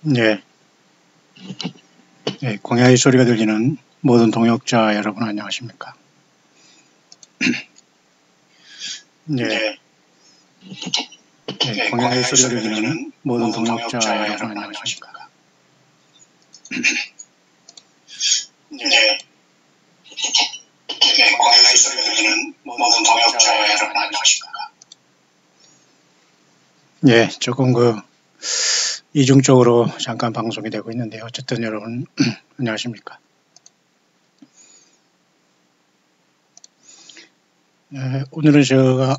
네, 광야의 소리가 들리는 모든 동역자 여러분 안녕하십니까? 네, 광야의 소리가 들리는 모든 동역자 여러분 안녕하십니까? 네, 광야의 소리가 들리는 모든 동역자 여러분 안녕하십니까? 네, 조금 이중적으로 잠깐 방송이 되고 있는데요. 어쨌든 여러분 안녕하십니까? 오늘은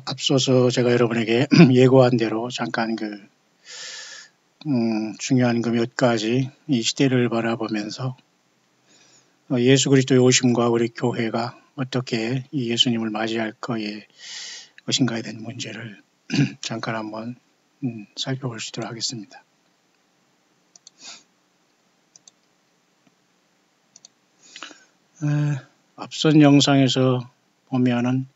앞서서 제가 여러분에게 예고한 대로 잠깐 중요한 몇 가지 이 시대를 바라보면서 예수 그리스도의 오심과 우리 교회가 어떻게 이 예수님을 맞이할 것인가에 대한 문제를 잠깐 한번 살펴볼 수 있도록 하겠습니다. 앞선 영상에서 보면은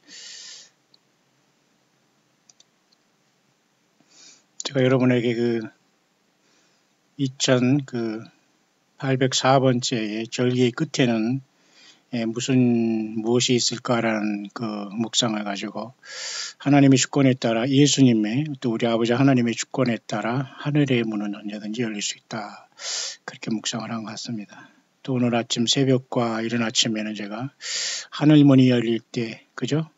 제가 여러분에게 2804번째의 절기의 끝에는 무엇이 있을까라는 묵상을 가지고 하나님의 주권에 따라 예수님의 또 우리 아버지 하나님의 주권에 따라 하늘의 문은 언제든지 열릴 수 있다. 그렇게 묵상을 한 것 같습니다. 또 오늘 아침 새벽과 이른 아침에는 제가 하늘 문이 열릴 때 그죠?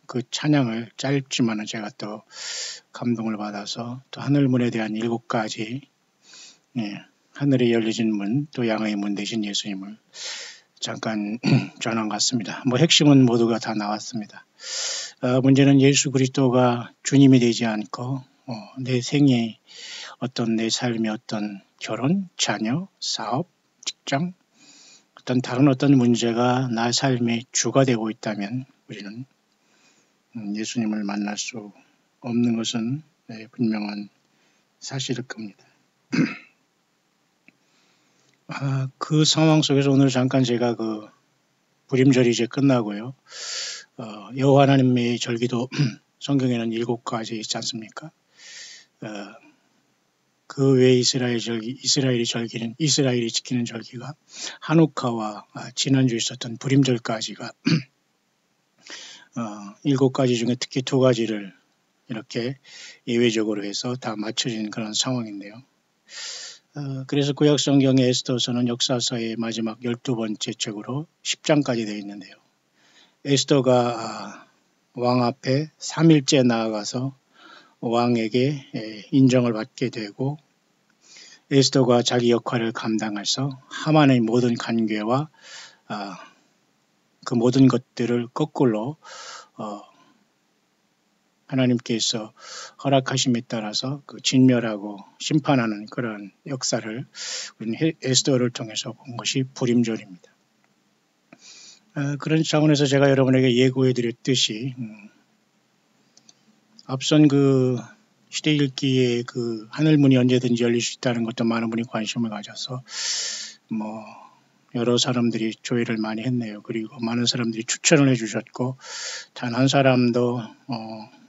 그 찬양을 짧지만은 제가 또 감동을 받아서 또 하늘 문에 대한 7가지 하늘에 열려진 문, 또 양의 문 대신 예수님을 잠깐 전한 것 같습니다. 핵심은 모두가 다 나왔습니다. 문제는 예수 그리스도가 주님이 되지 않고 내 생애 내 삶의 결혼, 자녀, 사업, 직장 다른 문제가 나 삶의 주가 되고 있다면 우리는 예수님을 만날 수 없는 것은 분명한 사실일 겁니다. 그 상황 속에서 오늘 잠깐 제가 부림절이 이제 끝나고요. 여호와 하나님의 절기도 성경에는 7가지 있지 않습니까? 그 외에 이스라엘이 지키는 절기가 하누카와 지난주에 있었던 부림절까지가 7가지 중에 특히 2가지를 이렇게 예외적으로 해서 다 맞춰진 그런 상황인데요. 그래서 구약성경의 에스더서는 역사서의 마지막 12번째 책으로 10장까지 되어 있는데요. 에스더가 왕 앞에 3일째 나아가서 왕에게 인정을 받게 되고 에스더가 자기 역할을 감당해서 하만의 모든 간괴와 그 모든 것들을 거꾸로 하나님께서 허락하심에 따라서 진멸하고 심판하는 그런 역사를 우리는 에스더를 통해서 본 것이 부림절입니다. 그런 차원에서 제가 여러분에게 예고해 드렸듯이 앞선 시대 읽기에 하늘문이 언제든지 열릴 수 있다는 것도 많은 분이 관심을 가져서 여러 사람들이 조회를 많이 했네요. 그리고 많은 사람들이 추천을 해주셨고 단 한 사람도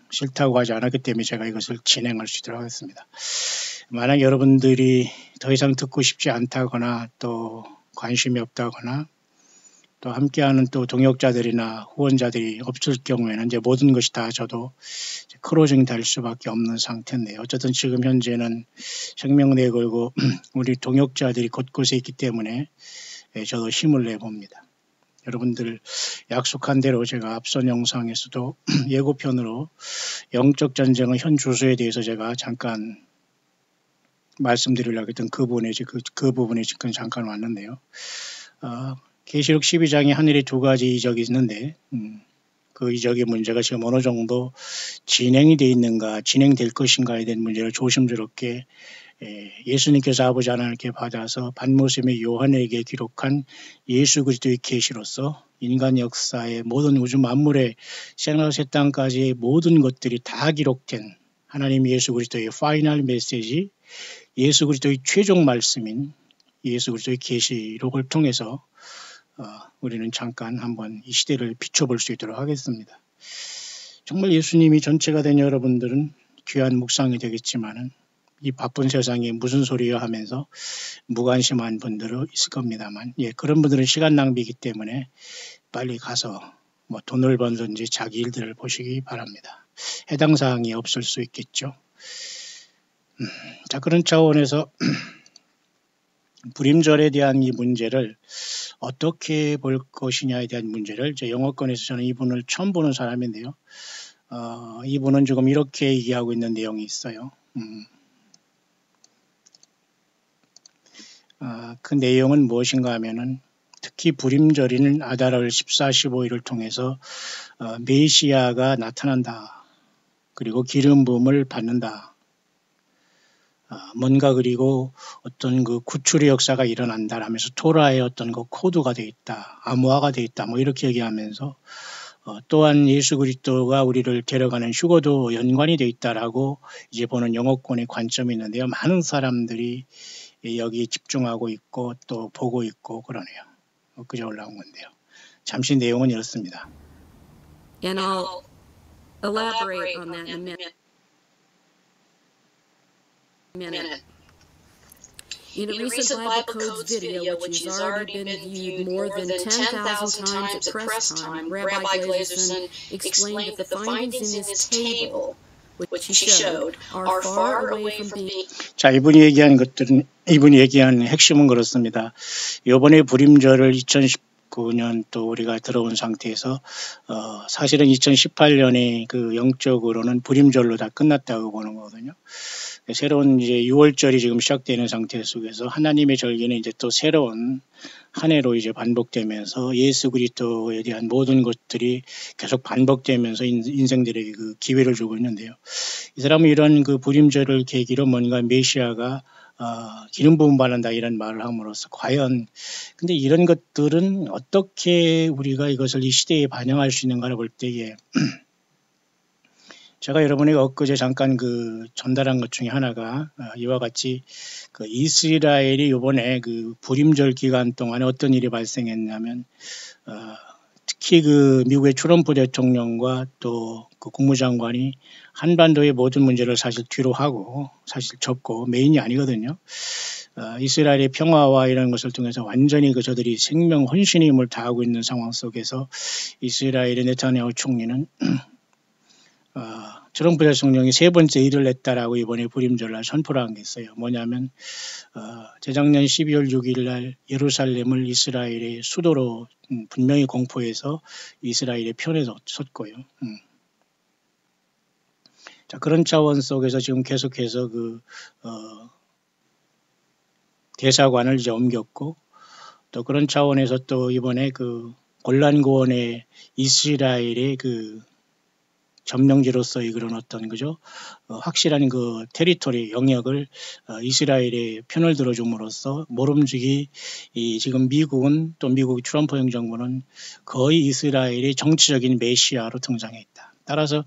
싫다고 하지 않았기 때문에 제가 이것을 진행할 수 있도록 하겠습니다. 만약 여러분들이 더 이상 듣고 싶지 않다거나 또 관심이 없다거나 또 함께하는 또 동역자들이나 후원자들이 없을 경우에는 이제 모든 것이 다 저도 크로징 될 수밖에 없는 상태인데요. 어쨌든 지금 현재는 생명 내걸고 우리 동역자들이 곳곳에 있기 때문에 저도 힘을 내봅니다. 여러분들 약속한 대로 제가 앞선 영상에서도 예고편으로 영적 전쟁의 현 주소에 대해서 제가 잠깐 말씀드리려고 했던 그 부분에 지금 잠깐 왔는데요. 계시록 12장에 하늘에 2가지 이적이 있는데 그 이적의 문제가 지금 어느 정도 진행이 되어 있는가 진행될 것인가에 대한 문제를 조심스럽게 예수님께서 아버지 하나님께 받아서 반모섬의 요한에게 기록한 예수 그리스도의 계시로서 인간 역사의 모든 우주 만물의 생각 새 땅까지의 모든 것들이 다 기록된 하나님 예수 그리스도의 파이널 메시지, 예수 그리스도의 최종 말씀인 예수 그리스도의 계시록을 통해서 우리는 잠깐 한번 이 시대를 비춰볼 수 있도록 하겠습니다. 정말 예수님이 전체가 된 여러분들은 귀한 묵상이 되겠지만은 이 바쁜 세상에 무슨 소리요 하면서 무관심한 분들은 있을 겁니다만, 예, 그런 분들은 시간 낭비이기 때문에 빨리 가서 뭐 돈을 벌든지 자기 일들을 보시기 바랍니다. 해당 사항이 없을 수 있겠죠. 자, 그런 차원에서 불임절에 대한 이 문제를 어떻게 볼 것이냐에 대한 문제를 제 영어권에서 저는 이분을 처음 보는 사람인데요. 이분은 지금 이렇게 얘기하고 있는 내용이 있어요. 그 내용은 무엇인가 하면은 특히 불임절인 아달월 14, 15일을 통해서 메시아가 나타난다. 그리고 기름 부음을 받는다. 뭔가 그리고 어떤 그 구출의 역사가 일어난다 하면서 토라의 어떤 그 코드가 돼 있다. 암호화가 돼 있다. 뭐 이렇게 얘기하면서 또한 예수 그리스도가 우리를 데려가는 휴거도 연관이 돼 있다라고 이제 보는 영어권의 관점이 있는데요. 많은 사람들이 여기 집중하고 있고 또 보고 있고 그러네요. 그저 올라온 건데요. 잠시 내용은 이렇습니다. And I'll elaborate on that in a minute. In a recent Bible Codes video, which has already been viewed more than 10,000 times at press time, Rabbi Glazerson explained that the findings in his table, which he showed, are far away from being. 자, 이분이 얘기한 핵심은 그렇습니다. 이번에 불임절을 2019년 또 우리가 들어온 상태에서 사실은 2018년에 그 영적으로는 불임절로 다 끝났다고 보는 거거든요. 새로운 이제 6월절이 지금 시작되는 상태 속에서 하나님의 절기는 이제 또 새로운 한 해로 이제 반복되면서 예수 그리스도에 대한 모든 것들이 계속 반복되면서 인생들에게 그 기회를 주고 있는데요. 이 사람은 이런 그 불임절을 계기로 뭔가 메시아가 기름 부음 받는다 이런 말을 함으로써 과연 근데 이런 것들은 어떻게 우리가 이것을 이 시대에 반영할 수 있는가를 볼 때에 제가 여러분에게 엊그제 잠깐 그 전달한 것 중에 하나가 이와 같이 그 이스라엘이 이번에 그 불임절 기간 동안에 어떤 일이 발생했냐면 특히 그 미국의 트럼프 대통령과 또 그 국무장관이 한반도의 모든 문제를 사실 뒤로 하고 사실 접고 메인이 아니거든요. 이스라엘의 평화와 이런 것을 통해서 완전히 그 저들이 생명 헌신의 힘을 다하고 있는 상황 속에서 이스라엘의 네타냐후 총리는 트럼프 대통령이 세 번째 일을 했다라고 이번에 불임절날 선포를 한 게 있어요. 뭐냐면 재작년 12월 6일 날 예루살렘을 이스라엘의 수도로 분명히 공포해서 이스라엘의 편에 섰고요. 자, 그런 차원 속에서 지금 계속해서 그 대사관을 이제 옮겼고 또 그런 차원에서 또 이번에 그 골란고원의 이스라엘의 그 점령지로서의 그런 어떤 그죠 확실한 그 테리토리 영역을 이스라엘의 편을 들어줌으로써 모름지기 지금 미국은 또 미국 트럼프 행정부는 거의 이스라엘의 정치적인 메시아로 등장했다. 따라서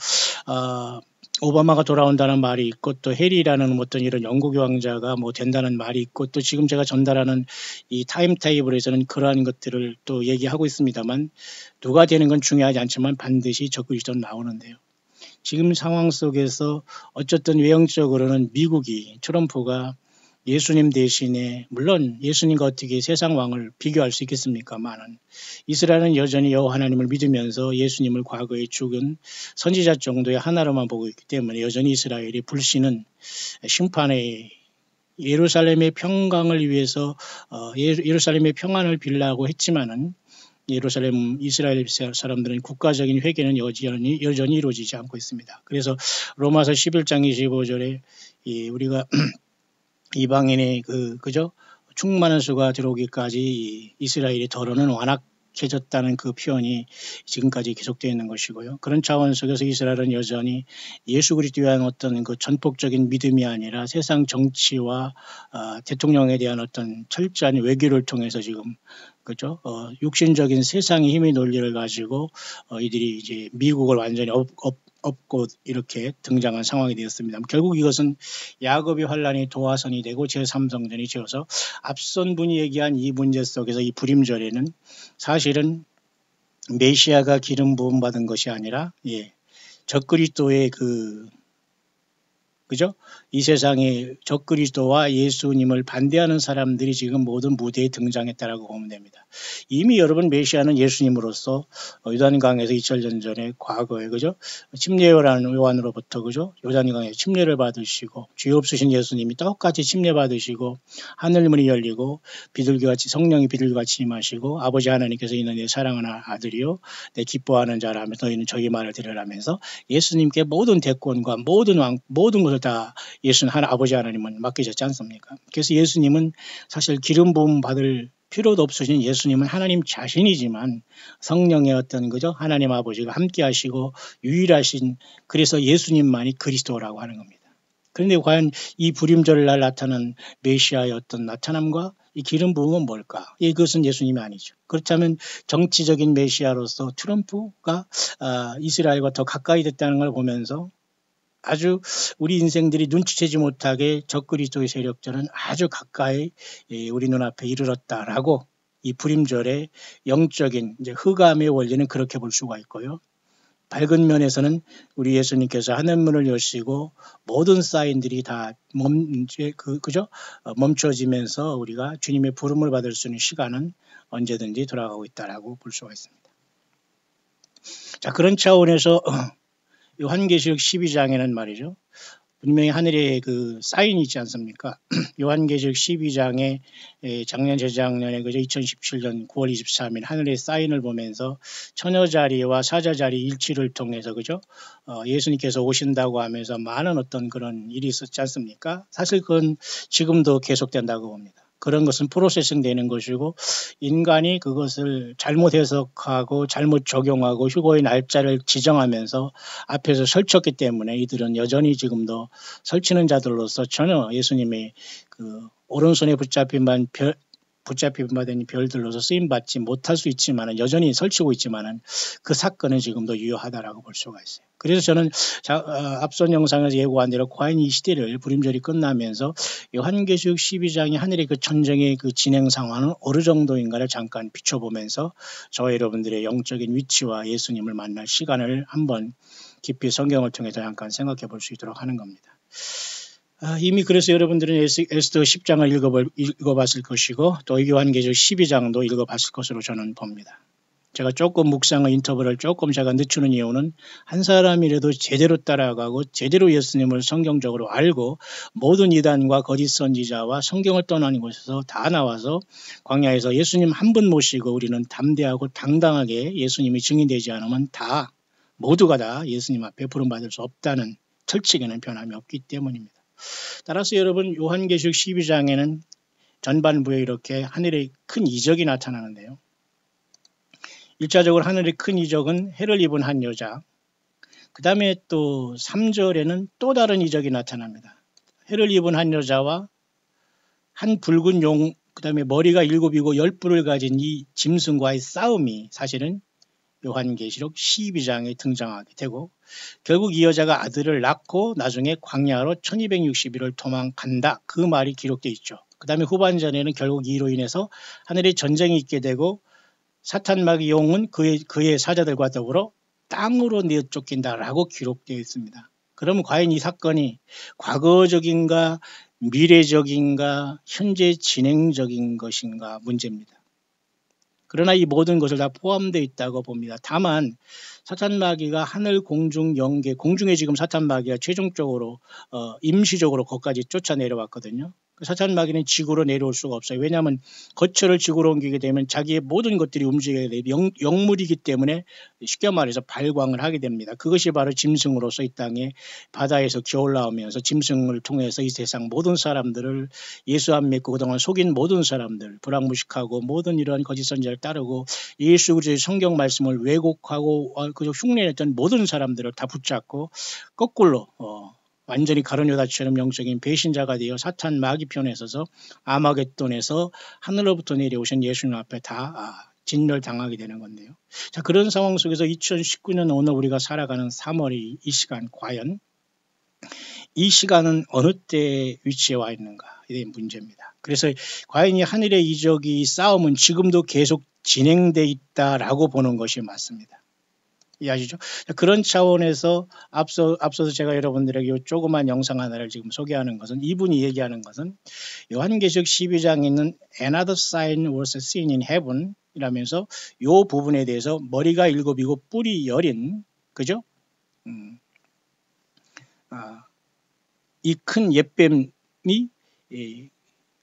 오바마가 돌아온다는 말이 있고 또 해리라는 어떤 이런 영국의 왕자가 뭐 된다는 말이 있고 또 지금 제가 전달하는 이 타임테이블에서는 그러한 것들을 또 얘기하고 있습니다만 누가 되는 건 중요하지 않지만 반드시 적그리스도는 나오는데요. 지금 상황 속에서 어쨌든 외형적으로는 미국이 트럼프가 예수님 대신에 물론 예수님과 어떻게 세상 왕을 비교할 수 있겠습니까만은 이스라엘은 여전히 여호와 하나님을 믿으면서 예수님을 과거에 죽은 선지자 정도의 하나로만 보고 있기 때문에 여전히 이스라엘의 불신은 심판의 예루살렘의 평강을 위해서 예루살렘의 평안을 빌라고 했지만은 예루살렘 이스라엘 사람들은 국가적인 회개는 여전히 이루어지지 않고 있습니다. 그래서 로마서 11장 25절에 우리가 이방인의 그죠 충만한 수가 들어오기까지 이스라엘의 더러는 완악해졌다는 그 표현이 지금까지 계속되어 있는 것이고요. 그런 차원 속에서 이스라엘은 여전히 예수 그리스도에 대한 어떤 그 전폭적인 믿음이 아니라 세상 정치와 대통령에 대한 어떤 철저한 외교를 통해서 지금 그죠? 육신적인 세상의 힘의 논리를 가지고 이들이 이제 미국을 완전히 업고 이렇게 등장한 상황이 되었습니다. 결국 이것은 야곱의 환란이 도화선이 되고 제3성전이 되어서 앞선 분이 얘기한 이 문제 속에서 이 불임절에는 사실은 메시아가 기름 부음 받은 것이 아니라 적그리스도의 그 그죠? 이 세상에 적그리스도와 예수님을 반대하는 사람들이 지금 모든 무대에 등장했다라고 보면 됩니다. 이미 여러분 메시아는 예수님으로서 요단강에서 2000년 전에 과거에 그죠? 침례요한 요한으로부터 그죠? 요단강에 침례를 받으시고 죄 없으신 예수님이 똑같이 침례 받으시고 하늘 문이 열리고 비둘기같이 성령이 비둘기같이 임하시고 아버지 하나님께서 이는 내 사랑하는 아들이요 내 기뻐하는 자라면서 너희는 저희 말을 들으라면서 예수님께 모든 대권과 모든 것을 다 예수는 아버지 하나님은 맡기셨지 않습니까? 그래서 예수님은 사실 기름 부음 받을 필요도 없으신 예수님은 하나님 자신이지만 성령의 어떤 거죠? 하나님 아버지가 함께 하시고 유일하신 그래서 예수님만이 그리스도라고 하는 겁니다. 그런데 과연 이 부림절날 나타난 메시아의 어떤 나타남과 이 기름 부음은 뭘까? 이것은 예수님이 아니죠. 그렇다면 정치적인 메시아로서 트럼프가 이스라엘과 더 가까이 됐다는 걸 보면서 아주 우리 인생들이 눈치채지 못하게 적그리스도의 세력들은 아주 가까이 우리 눈앞에 이르렀다라고 이 부림절의 영적인 이제 흑암의 원리는 그렇게 볼 수가 있고요. 밝은 면에서는 우리 예수님께서 하늘문을 여시고 모든 사인들이 다 멈춰지면서 우리가 주님의 부름을 받을 수 있는 시간은 언제든지 돌아가고 있다라고 볼 수가 있습니다. 자, 그런 차원에서 요한계시록 12장에는 말이죠. 분명히 하늘에 그 사인이 있지 않습니까? 요한계시록 12장에 작년 재작년에 그죠 2017년 9월 23일 하늘의 사인을 보면서 처녀 자리와 사자 자리 일치를 통해서 그죠 예수님께서 오신다고 하면서 많은 어떤 그런 일이 있었지 않습니까? 사실 그건 지금도 계속된다고 봅니다. 그런 것은 프로세싱 되는 것이고 인간이 그것을 잘못 해석하고 잘못 적용하고 휴거의 날짜를 지정하면서 앞에서 설쳤기 때문에 이들은 여전히 지금도 설치는 자들로서 전혀 예수님의 그 오른손에 붙잡힌 바된 별들로서 쓰임받지 못할 수 있지만 여전히 설치고 있지만 그 사건은 지금도 유효하다라고 볼 수가 있어요. 그래서 저는 앞선 영상에서 예고한 대로 과연 이 시대를 부림절이 끝나면서 요한계시록 12장이 하늘의 그 전쟁의 그 진행 상황은 어느 정도인가를 잠깐 비춰보면서 저와 여러분들의 영적인 위치와 예수님을 만날 시간을 한번 깊이 성경을 통해서 잠깐 생각해 볼 수 있도록 하는 겁니다. 이미 그래서 여러분들은 에스더 10장을 읽어봤을 것이고 또 요한계시록 12장도 읽어봤을 것으로 저는 봅니다. 제가 조금 묵상의 인터벌을 조금 제가 늦추는 이유는 한 사람이라도 제대로 따라가고 제대로 예수님을 성경적으로 알고 모든 이단과 거짓 선지자와 성경을 떠나는 곳에서 다 나와서 광야에서 예수님 한 분 모시고 우리는 담대하고 당당하게 예수님이 증인되지 않으면 다 모두가 다 예수님 앞에 부름받을 수 없다는 철칙에는 변함이 없기 때문입니다. 따라서 여러분 요한계시록 12장에는 전반부에 이렇게 하늘의 큰 이적이 나타나는데요. 1차적으로 하늘의 큰 이적은 해를 입은 한 여자, 그 다음에 또 3절에는 또 다른 이적이 나타납니다. 해를 입은 한 여자와 한 붉은 용, 그 다음에 머리가 7이고 10뿔을 가진 이 짐승과의 싸움이 사실은 요한계시록 12장에 등장하게 되고 결국 이 여자가 아들을 낳고 나중에 광야로 1260일을 도망간다. 그 말이 기록되어 있죠. 그 다음에 후반전에는 결국 이로 인해서 하늘에 전쟁이 있게 되고 사탄 마귀 용은 그의 사자들과 더불어 땅으로 내쫓긴다라고 기록되어 있습니다. 그러면 과연 이 사건이 과거적인가 미래적인가 현재 진행적인 것인가 문제입니다. 그러나 이 모든 것을 다 포함되어 있다고 봅니다. 다만 사탄 마귀가 하늘 공중 영계 공중에 지금 사탄 마귀가 최종적으로 임시적으로 거기까지 쫓아 내려왔거든요. 사탄 마귀는 지구로 내려올 수가 없어요. 왜냐하면 거처를 지구로 옮기게 되면 자기의 모든 것들이 움직이게 되면 영물이기 때문에 쉽게 말해서 발광을 하게 됩니다. 그것이 바로 짐승으로서 이 땅에 바다에서 기어올라오면서 짐승을 통해서 이 세상 모든 사람들을 예수 안 믿고 그동안 속인 모든 사람들 불황무식하고 모든 이런 거짓 선지자를 따르고 예수 그리스도의 성경 말씀을 왜곡하고 그저 흉내냈던 모든 사람들을 다 붙잡고 거꾸로 완전히 가룟유다처럼 영적인 배신자가 되어 사탄 마귀 편에 서서 아마겟돈에서 하늘로부터 내려오신 예수님 앞에 다 진멸당하게 되는 건데요. 자, 그런 상황 속에서 2019년 오늘 우리가 살아가는 3월이 이 시간 과연 이 시간은 어느 때에 위치해 와 있는가 이게 문제입니다. 그래서 과연 이 하늘의 이적이 싸움은 지금도 계속 진행돼 있다라고 보는 것이 맞습니다. 이해하시죠? 그런 차원에서 앞서서 제가 여러분들에게 이 조그만 영상 하나를 지금 소개하는 것은, 이분이 얘기하는 것은 요한계시록 12장에 있는 Another sign was seen in heaven 이라면서 이 부분에 대해서 머리가 7이고 뿔이 10인, 그죠? 이 큰 옅뱀이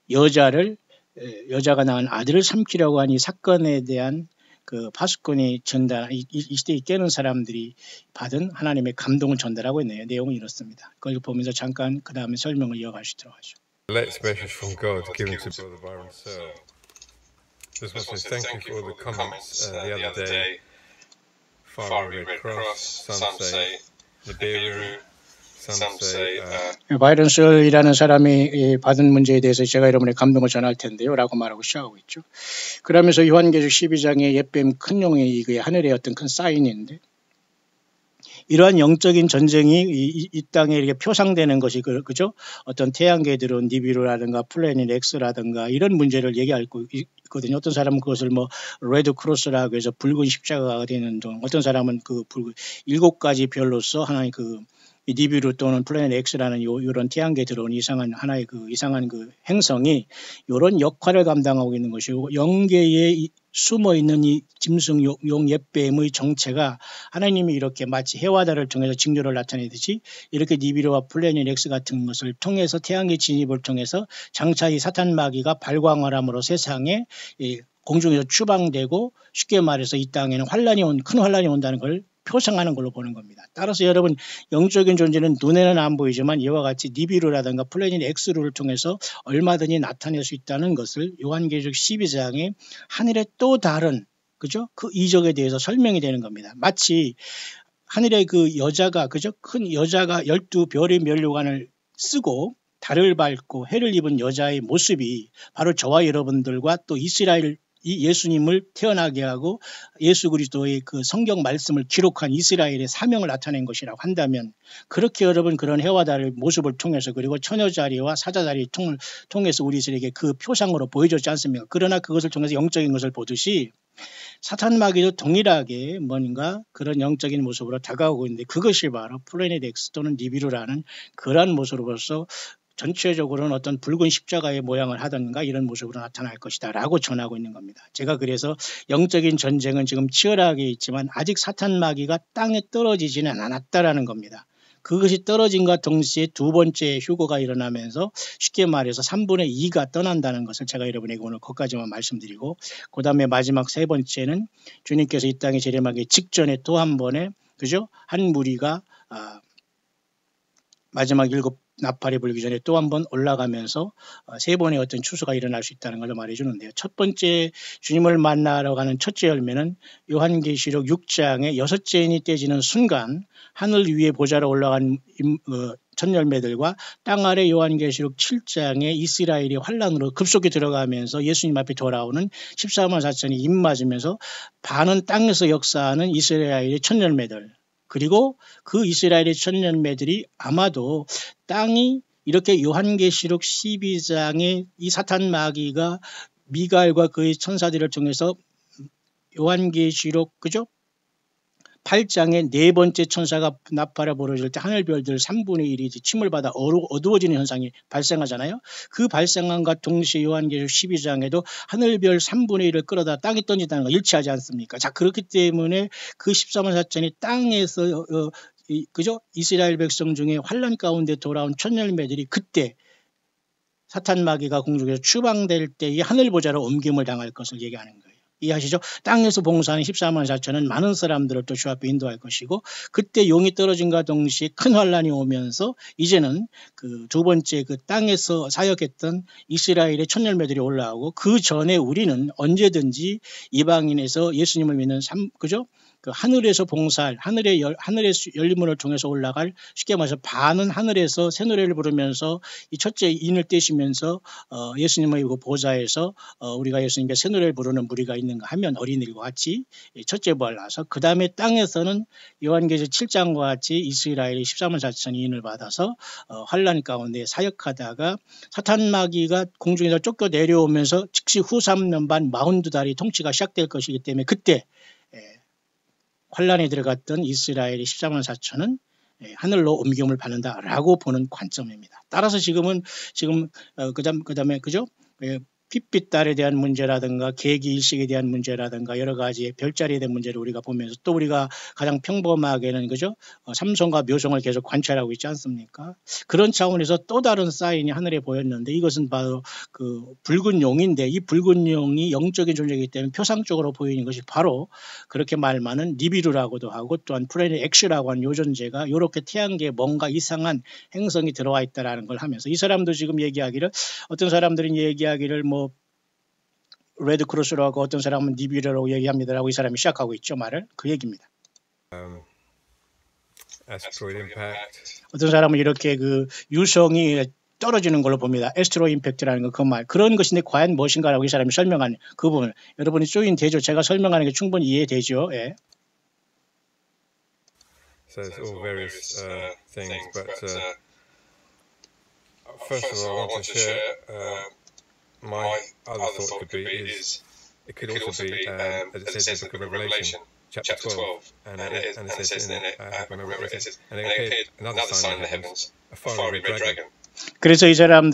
여자가 낳은 아들을 삼키려고 한 이 사건에 대한 그 파수꾼이 이 시대에 깨는 사람들이 받은 하나님의 감동을 전달하고 있네요. 내용은 이렇습니다. 그걸 보면서 잠깐 그 다음에 설명을 이어가시도록 하죠. Let's message from God given to Brother Byron Searle. Just want to say thank you for all the comments the other day. Far Red Cross, some say Nibiru, some say 바이런 셀이라는 사람이 받은 문제에 대해서 제가 여러분의 감동을 전할 텐데요 라고 말하고 시작하고 있죠. 그러면서 요한계시록 12장의 옅뱀 큰 용이 이게 하늘의 어떤 큰 사인인데, 이러한 영적인 전쟁이 이 땅에 이렇게 표상되는 것이 그죠? 어떤 태양계에 들어온 니비루라든가 플래닛 X라든가 이런 문제를 얘기하고 있거든요. 어떤 사람은 그것을 뭐 레드 크로스라고 해서 붉은 십자가가 되는 등, 어떤 사람은 그 7가지 별로서 하나의 그 니비루 또는 플래닛 X라는 이런 태양계에 들어온 하나의 이상한 행성이 이런 역할을 감당하고 있는 것이고, 영계에 숨어 있는 이 짐승 용 옅뱀의 정체가 하나님이 이렇게 마치 해와 달을 통해서 징조를 나타내듯이 이렇게 니비루와 플래닛 X 같은 것을 통해서 태양계 진입을 통해서 장차 이 사탄 마귀가 발광을 세상에 공중에서 추방되고, 쉽게 말해서 이 땅에는 큰 환란이 온다는 걸 표상하는 걸로 보는 겁니다. 따라서 여러분, 영적인 존재는 눈에는 안 보이지만 이와 같이 니비루라든가 플래닛 X를 통해서 얼마든지 나타낼 수 있다는 것을 요한계시록 12장에 하늘의 또 다른, 그죠? 그 이적에 대해서 설명이 되는 겁니다. 마치 하늘의 그 여자가, 그죠? 큰 여자가 12별의 면류관을 쓰고 달을 밟고 해를 입은 여자의 모습이 바로 저와 여러분들과 또 이스라엘 이 예수님을 태어나게 하고 예수 그리스도의 그 성경 말씀을 기록한 이스라엘의 사명을 나타낸 것이라고 한다면, 그렇게 여러분 그런 해와 달의 모습을 통해서 그리고 처녀자리와 사자자리를 통해서 우리들에게 그 표상으로 보여줬지 않습니까? 그러나 그것을 통해서 영적인 것을 보듯이 사탄 마귀도 동일하게 뭔가 그런 영적인 모습으로 다가오고 있는데, 그것이 바로 플래닛 X 또는 니비루라는 그러한 모습으로서 전체적으로는 어떤 붉은 십자가의 모양을 하던가 이런 모습으로 나타날 것이다 라고 전하고 있는 겁니다. 제가 그래서 영적인 전쟁은 지금 치열하게 있지만 아직 사탄 마귀가 땅에 떨어지지는 않았다라는 겁니다. 그것이 떨어진과 동시에 두 번째 휴거가 일어나면서 쉽게 말해서 3분의 2가 떠난다는 것을 제가 여러분에게 오늘 거기까지만 말씀드리고, 그 다음에 마지막 세 번째는 주님께서 이 땅에 재림하기 직전에 또 한 번에, 그죠? 한 무리가 마지막 7 나팔이 불기 전에 또 한 번 올라가면서 세 번의 어떤 추수가 일어날 수 있다는 걸 말해 주는데요. 첫 번째 주님을 만나러 가는 첫째 열매는 요한계시록 6장의 6째 인이 떼지는 순간 하늘 위에 보좌로 올라간 첫 열매들과 땅 아래 요한계시록 7장의 이스라엘이 환란으로 급속히 들어가면서 예수님 앞에 돌아오는 14만 4천이 입맞으면서 반은 땅에서 역사하는 이스라엘의 첫 열매들, 그리고 그 이스라엘의 첫 열매들이 아마도 땅이 이렇게 요한계시록 12장의 이 사탄 마귀가 미가엘과 그의 천사들을 통해서 요한계시록, 그죠? 8장의 네 번째 천사가 나팔을 불어줄 때 하늘별들 3분의 1이 침을 받아 어두워지는 현상이 발생하잖아요. 그 발생함과 동시에 요한계시록 12장에도 하늘별 3분의 1을 끌어다 땅에 던진다는 거 일치하지 않습니까? 자, 그렇기 때문에 그 14만 4천이 땅에서 그죠? 이스라엘 백성 중에 환란 가운데 돌아온 첫 열매들이 그때 사탄 마귀가 공중에서 추방될 때 이 하늘 보좌로 옮김을 당할 것을 얘기하는 거예요. 이해하시죠? 땅에서 봉사하는 14만 4천은 많은 사람들을 또 주 앞에 인도할 것이고, 그때 용이 떨어진과 동시에 큰 환란이 오면서 이제는 그 두 번째 그 땅에서 사역했던 이스라엘의 첫 열매들이 올라오고, 그 전에 우리는 언제든지 이방인에서 예수님을 믿는 그죠? 그 하늘에서 봉사할 하늘의 열림문을 통해서 올라갈, 쉽게 말해서 반은 하늘에서 새 노래를 부르면서 이 첫째 인을 떼시면서 예수님의 그 보좌에서 우리가 예수님께 새 노래를 부르는 무리가 있는가 하면 어린이들과 같이 첫째 부활 나서, 그 다음에 땅에서는 요한계시록 7장과 같이 이스라엘이 14만 4천이 인을 받아서 환란 가운데 사역하다가 사탄 마귀가 공중에서 쫓겨 내려오면서 즉시 후 3년 반 42달이 통치가 시작될 것이기 때문에 그때 환란에 들어갔던 이스라엘의 14만 4천은 하늘로 옮김을 받는다라고 보는 관점입니다. 따라서 지금 그다음에 그죠? 핏빛 달에 대한 문제라든가 계기 일식에 대한 문제라든가 여러 가지 별자리에 대한 문제를 우리가 보면서 또 우리가 가장 평범하게는 그죠? 삼성과 묘성을 계속 관찰하고 있지 않습니까? 그런 차원에서 또 다른 사인이 하늘에 보였는데 이것은 바로 그 붉은 용인데 이 붉은 용이 영적인 존재이기 때문에 표상적으로 보이는 것이 바로 그렇게 말하는 니비루라고도 하고 또한 플래닛 X라고 하는 요 존재가 이렇게 태양계에 뭔가 이상한 행성이 들어와 있다라는 걸 하면서 이 사람도 지금 얘기하기를 어떤 사람들은 얘기하기를 뭐 레드크로스라고 어떤 사람은 니비루라고 얘기합니다라고 이 사람이 시작하고 있죠. 말을 그 얘기입니다. Asteroid impact. 어떤 사람은 이렇게 그 유성이 떨어지는 걸로 봅니다. 에스트로 임팩트라는 거 그 말 그런 것인데 과연 무엇인가라고 이 사람이 설명하는 그 부분 여러분이 조인 되죠. 제가 설명하는 게 충분히 이해되죠. 예. So it's all various things, but first of all, I want to share my other thought could be is it could also be as it says in the book of Revelation, chapter 12, and it says in it, I remember it says, and there appeared another sign in the heavens, a fiery red dragon. 그래서 이 사람은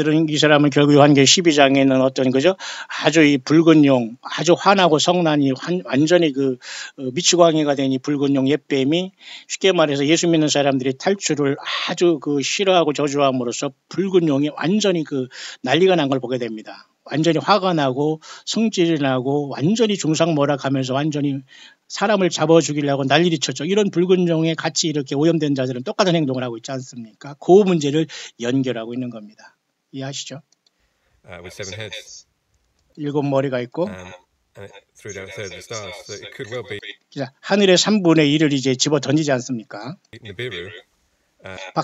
결국 요한계시록 12장에는 어떤 거죠? 아주 이 붉은 용, 아주 환하고 성난이 완전히 그 미치광이가 된 이 붉은 용 옛뱀이 쉽게 말해서 예수 믿는 사람들이 탈출을 아주 그 싫어하고 저주함으로써 붉은 용이 완전히 그 난리가 난 걸 보게 됩니다. 완전히 화가 나고 성질이 나고 완전히 중상모략하면서 완전히 사람을 잡아 죽이려고 난리를 쳤죠. 이런 붉은 용에 같이 이렇게 오염된 자들은 똑같은 행동을 하고 있지 않습니까? 그 문제를 연결하고 있는 겁니다. 이해하시죠? With seven heads. 7머리가 있고 And it threw down a third of the stars. So it could well be 하늘의 3분의 1을 이제 집어 던지지 않습니까? Nibiru.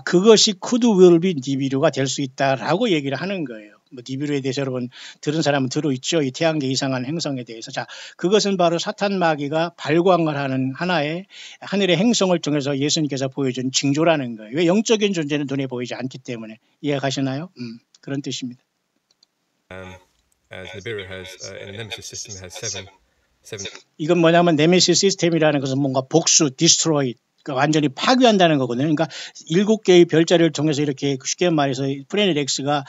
그것이 could will be 니비루가 될 수 있다라고 얘기를 하는 거예요. 뭐 니비루에 대해서 여러분 들은 사람은 들어있죠. 이 태양계 이상한 행성에 대해서. 자, 그것은 바로 사탄 마귀가 발광을 하는 하나의 하늘의 행성을 통해서 예수님께서 보여준 징조라는 거예요. 왜 영적인 존재는 눈에 보이지 않기 때문에. 이해가시나요? 그런 뜻입니다. As Nibiru has in the Nemesis system has seven. 이건 뭐냐면 네메시스 시스템이라는 것은 뭔가 복수, 디스트로이 그러니까 완전히 파괴한다는 거거든요. 그러니까 7개의 별자리를 통해서 이렇게 쉽게 말해서 플래닛 X가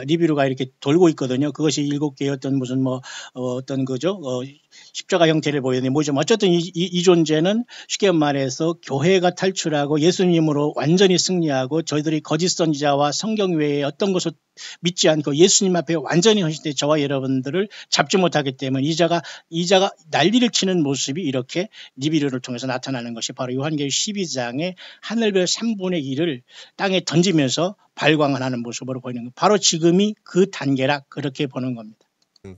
니비루가 이렇게 돌고 있거든요. 그것이 7개의 어떤 무슨 어떤 거죠. 십자가 형태를 보이는데 뭐죠? 어쨌든 이 존재는 쉽게 말해서 교회가 탈출하고 예수님으로 완전히 승리하고 저희들이 거짓 선지자와 성경 외에 어떤 것을 믿지 않고 예수님 앞에 완전히 헌신돼 저와 여러분들을 잡지 못하기 때문에 이자가 난리를 치는 모습이 이렇게 니비루를 통해서 나타나는 것이 바로 요한계시록 12장의 하늘별 3분의 1을 땅에 던지면서 발광을 하는 모습으로 보이는 것. 바로 지금이 그 단계라 그렇게 보는 겁니다.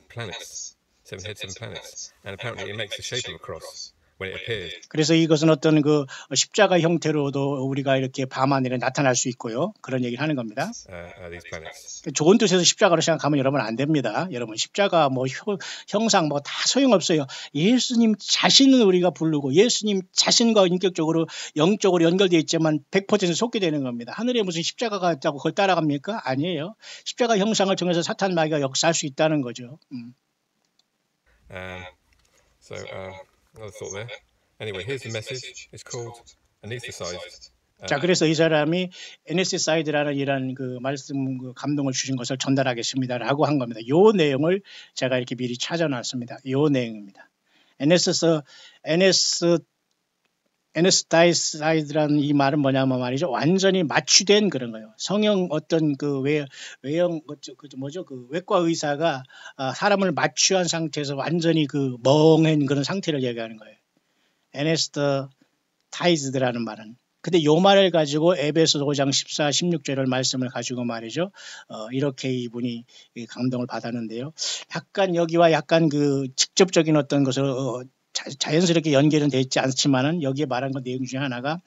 Planets. Seven heads, seven planets. And apparently it makes the shape of a cross when it appears. 그래서 이것은 어떤 그 십자가 형태로도 우리가 이렇게 밤하늘에 나타날 수 있고요. 그런 얘기를 하는 겁니다. These planets. 좋은 뜻에서 십자가로 생각하면 여러분 안 됩니다. 여러분 십자가 뭐 형상 뭐 다 소용없어요. 예수님 자신은 우리가 부르고 예수님 자신과 인격적으로 영적으로 연결되어 있지만 100% 속게 되는 겁니다. 하늘에 무슨 십자가가 있다고 그걸 따라갑니까? 아니에요. 십자가 형상을 통해서 사탄 마귀가 역사할 수 있다는 거죠. So another thought there. Anyway, here's the message. It's called Anesthetized. 자, 그래서 이 사람이 Anesthetized라는 이런 그 말씀 그 감동을 주신 것을 전달하겠습니다라고 한 겁니다. 요 내용을 제가 이렇게 미리 찾아놨습니다. 요 내용입니다. Anesthetized라는 이 말은 뭐냐면 말이죠. 완전히 마취된 그런 거예요. 성형 어떤 그 외형 뭐죠? 그 외과 의사가 사람을 마취한 상태에서 완전히 그 멍한 그런 상태를 얘기하는 거예요. Anesthetized라는 말은. 근데 요 말을 가지고 에베소 5장 14, 16절을 말씀을 가지고 말이죠. 이렇게 이분이 감동을 받았는데요. 약간 여기와 약간 그 직접적인 어떤 것을 자연스럽게 연결은 되어 있지 않지만은 여기에 말한 것 내용 중에 하나가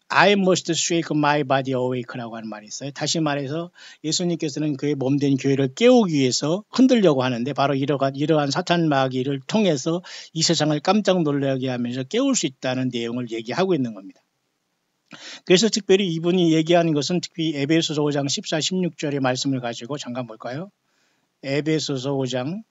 I must shake my body awake라고 하는 말이 있어요. 다시 말해서 예수님께서는 그의 몸된 교회를 깨우기 위해서 흔들려고 하는데 바로 이러한 사탄 마귀를 통해서 이 세상을 깜짝 놀라게 하면서 깨울 수 있다는 내용을 얘기하고 있는 겁니다. 그래서 특별히 이분이 얘기하는 것은 특히 에베소서 5장 14, 16절의 말씀을 가지고 잠깐 볼까요? 에베소서 5장 14,